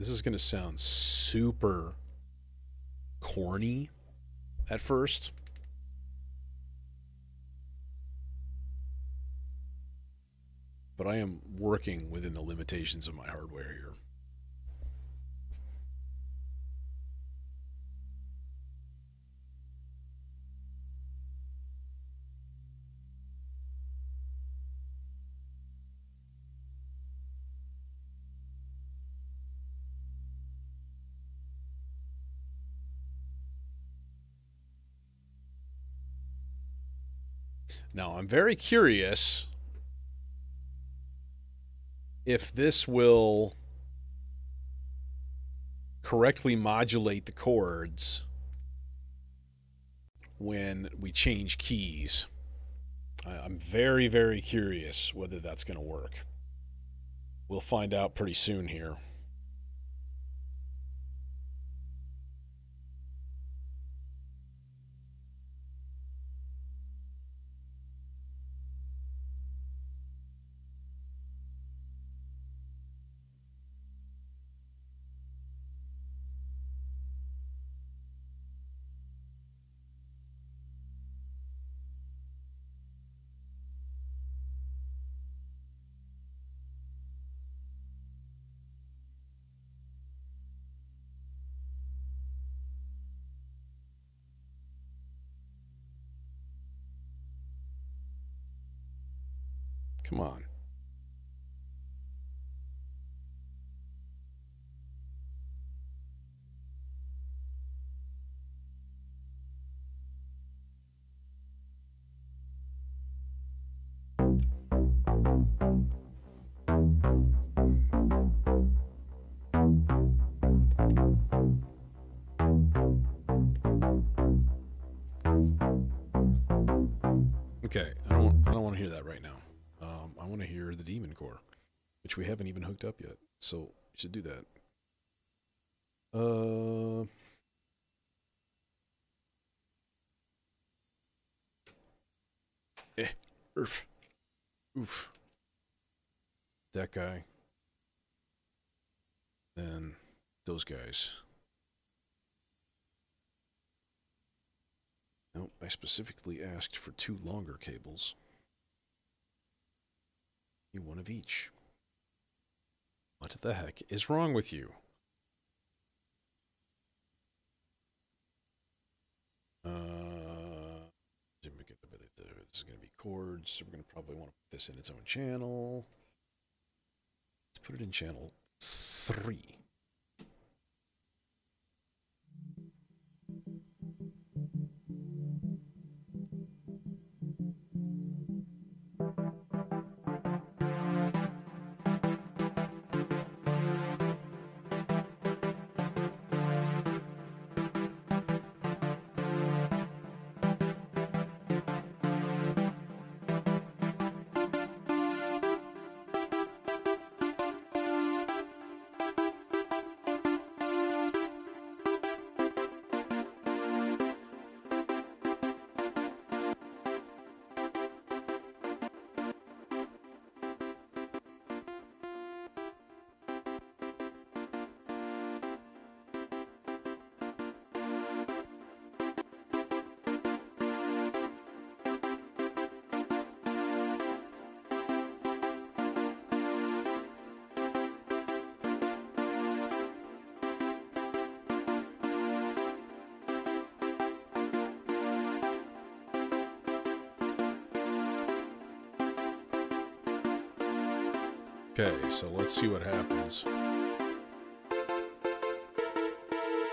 This is going to sound super corny at first. But I am working within the limitations of my hardware here. Now, I'm very curious if this will correctly modulate the chords when we change keys. I'm very, very curious whether that's going to work. We'll find out pretty soon here. Come on. Okay, I don't want to hear that right now. I want to hear the demon core, which we haven't even hooked up yet. So we should do that. Oof. Oof. That guy. Then those guys. Nope, I specifically asked for 2 longer cables. One of each. What the heck is wrong with you? This is going to be chords, so we're going to probably want to put this in its own channel. Let's put it in channel 3. Okay, so let's see what happens.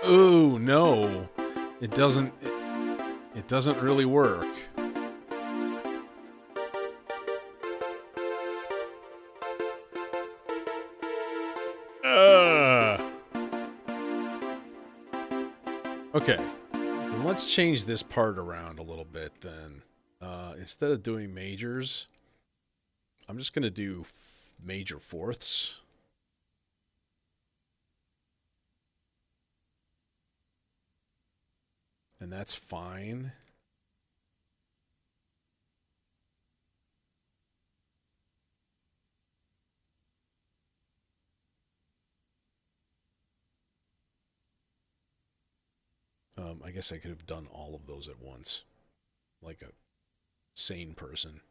Oh, no. It doesn't really work. Okay. Then let's change this part around a little bit then. Instead of doing majors, I'm just going to do major fourths. And that's fine. I guess I could have done all of those at once, like a sane person.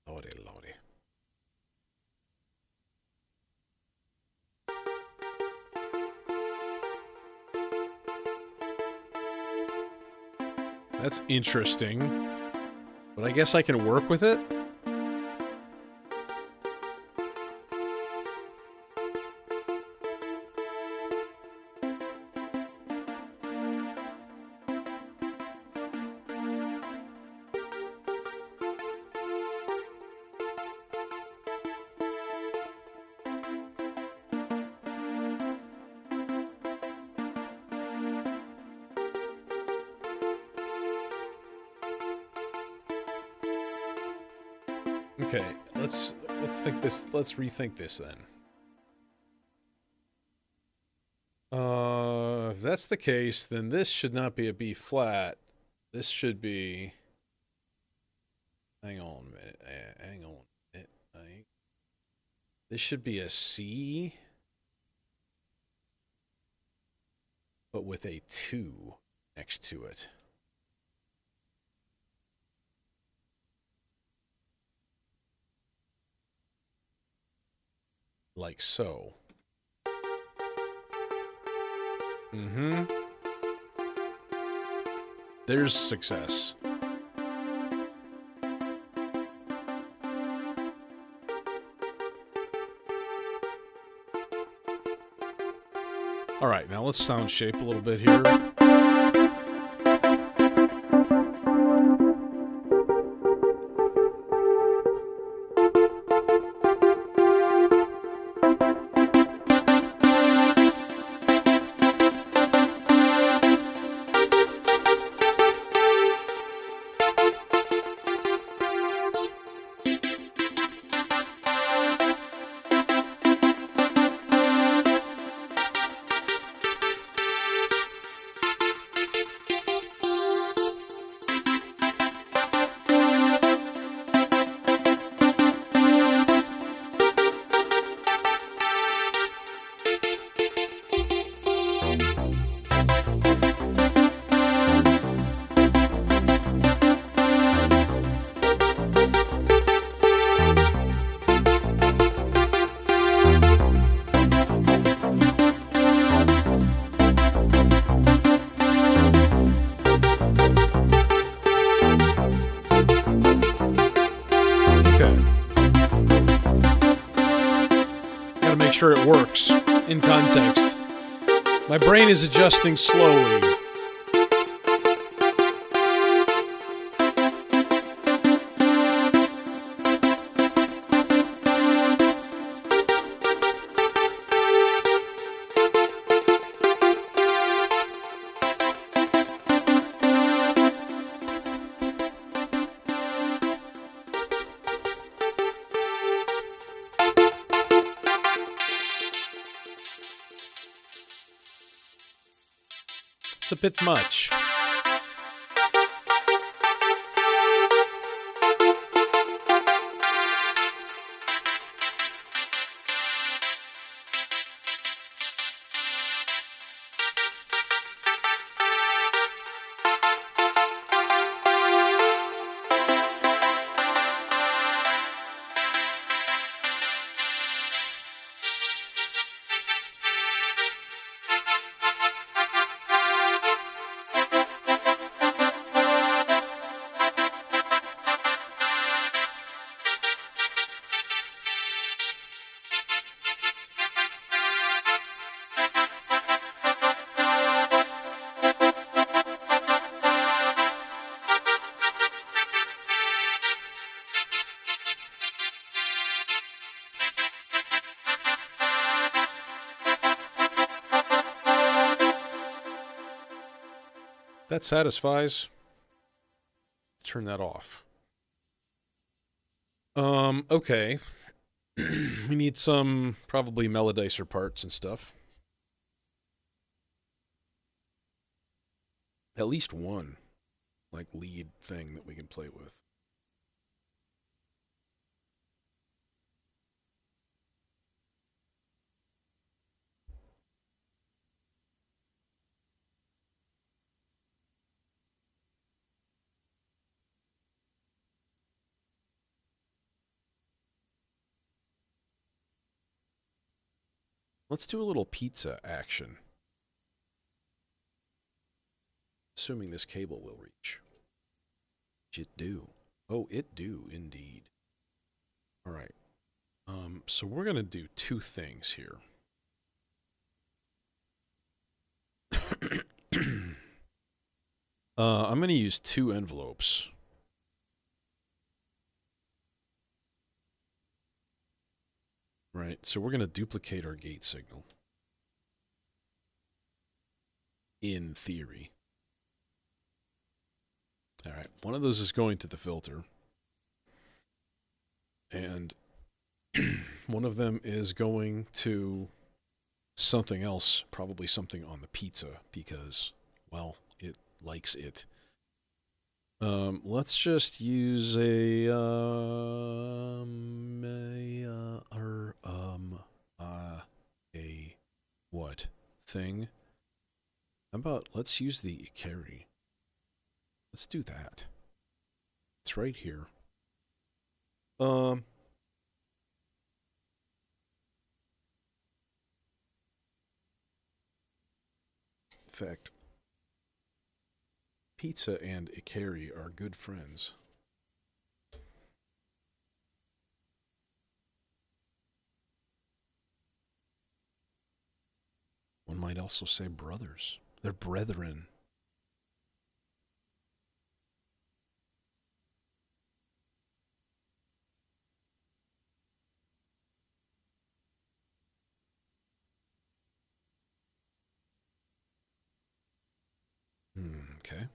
Lordy, lordy. That's interesting, but I guess I can work with it. Okay, let's think this. Let's rethink this then. If that's the case, then this should not be a B flat. This should be. Hang on a minute. Hang on a minute. This should be a C, but with a 2 next to it. Like so. Mm-hmm. There's success. All right, now let's sound shape a little bit here. Sure it works in context. My brain is adjusting slowly. It's a bit much. That satisfies. Let's turn that off. Okay. We need some probably melodicer parts and stuff. At least one, like, lead thing that we can play with. Let's do a little pizza action. Assuming this cable will reach. It do. Oh, it do, indeed. All right. So we're going to do two things here. I'm going to use two envelopes. Right, so we're going to duplicate our gate signal. In theory. All right, one of those is going to the filter. And one of them is going to something else, probably something on the pizza, because, well, it likes it. Let's just use a what thing? How about let's use the carry? Let's do that. It's right here. In fact, pizza and Ikari are good friends. One might also say brothers. They're brethren. Okay.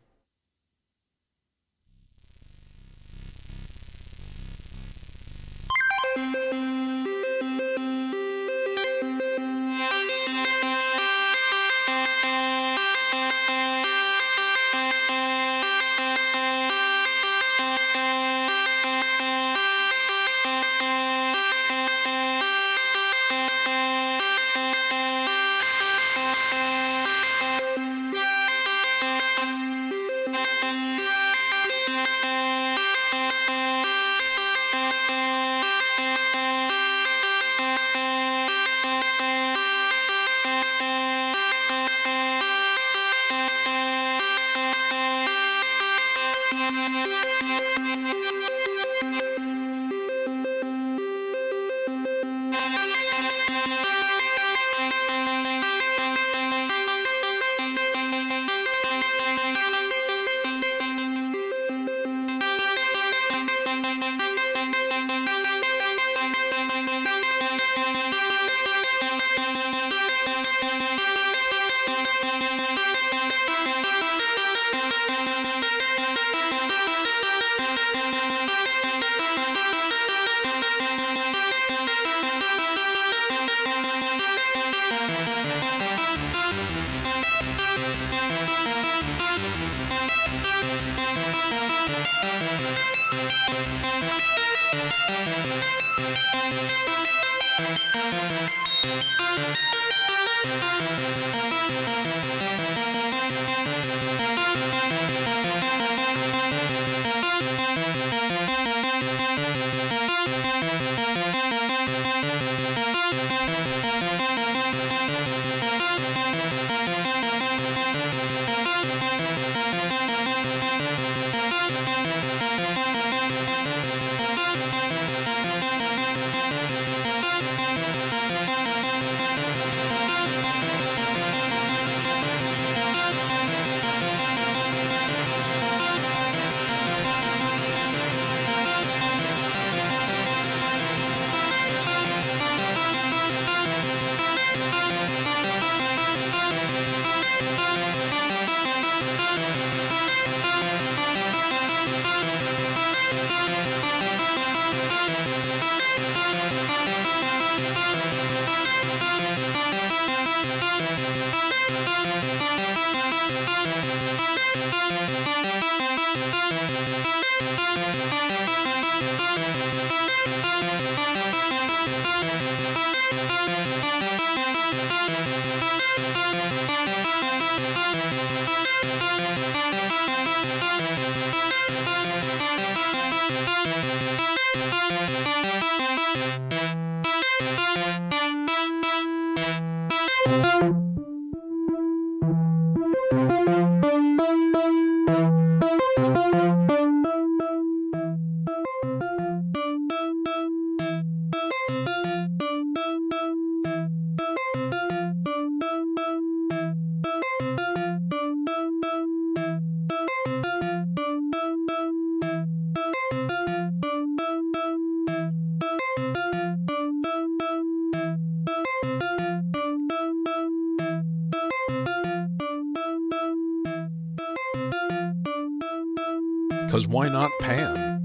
Because why not pan?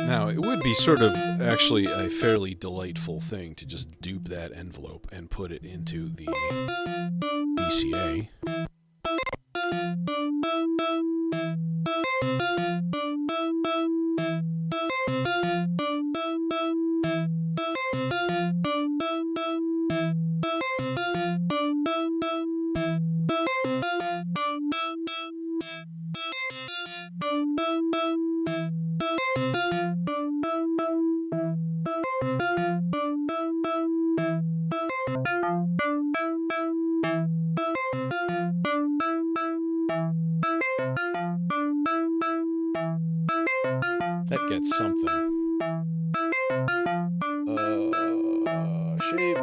Now, it would be sort of actually a fairly delightful thing to just dupe that envelope and put it into the BCA. That gets something. Shape.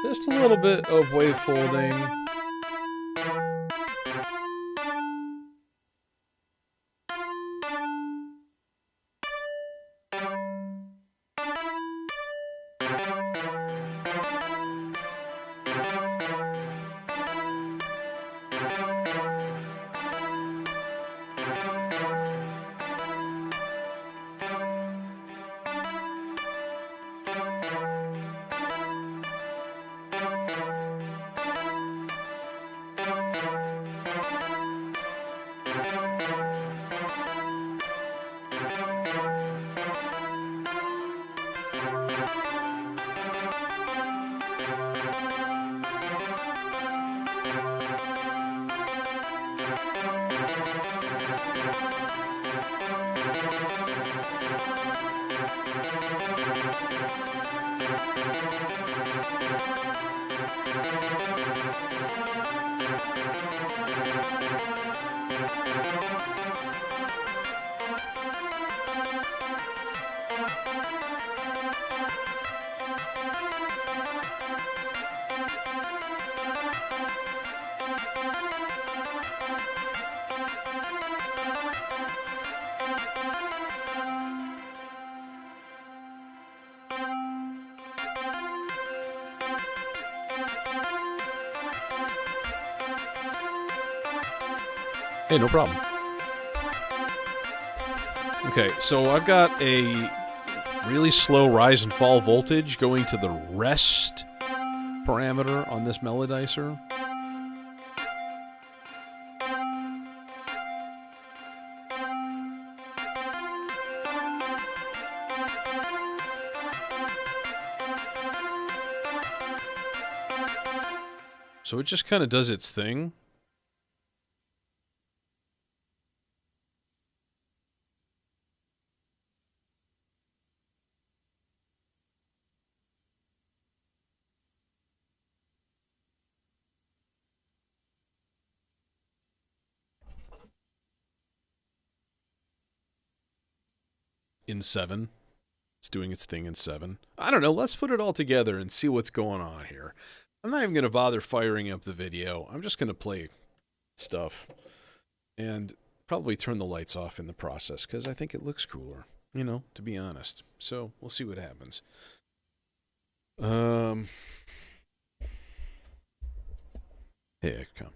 Just a little bit of wave folding. Hey, no problem. Okay, so I've got a really slow rise and fall voltage going to the rest parameter on this melodizer. So it just kind of does its thing. In 7. It's doing its thing in 7. I don't know. Let's put it all together and see what's going on here. I'm not even going to bother firing up the video. I'm just going to play stuff and probably turn the lights off in the process because I think it looks cooler, you know, to be honest. So we'll see what happens. Here, come.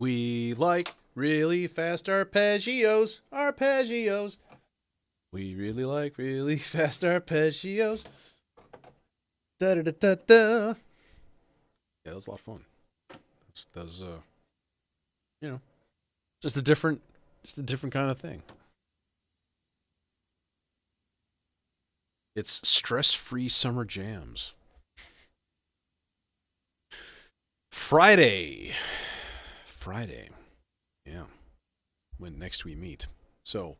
We like really fast arpeggios, arpeggios. We really like really fast arpeggios. Da da da da da. Yeah, that was a lot of fun. That was you know, just a different kind of thing. It's stress-free summer jams. Friday. Yeah. When next we meet. So,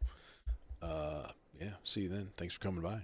yeah, see you then. Thanks for coming by.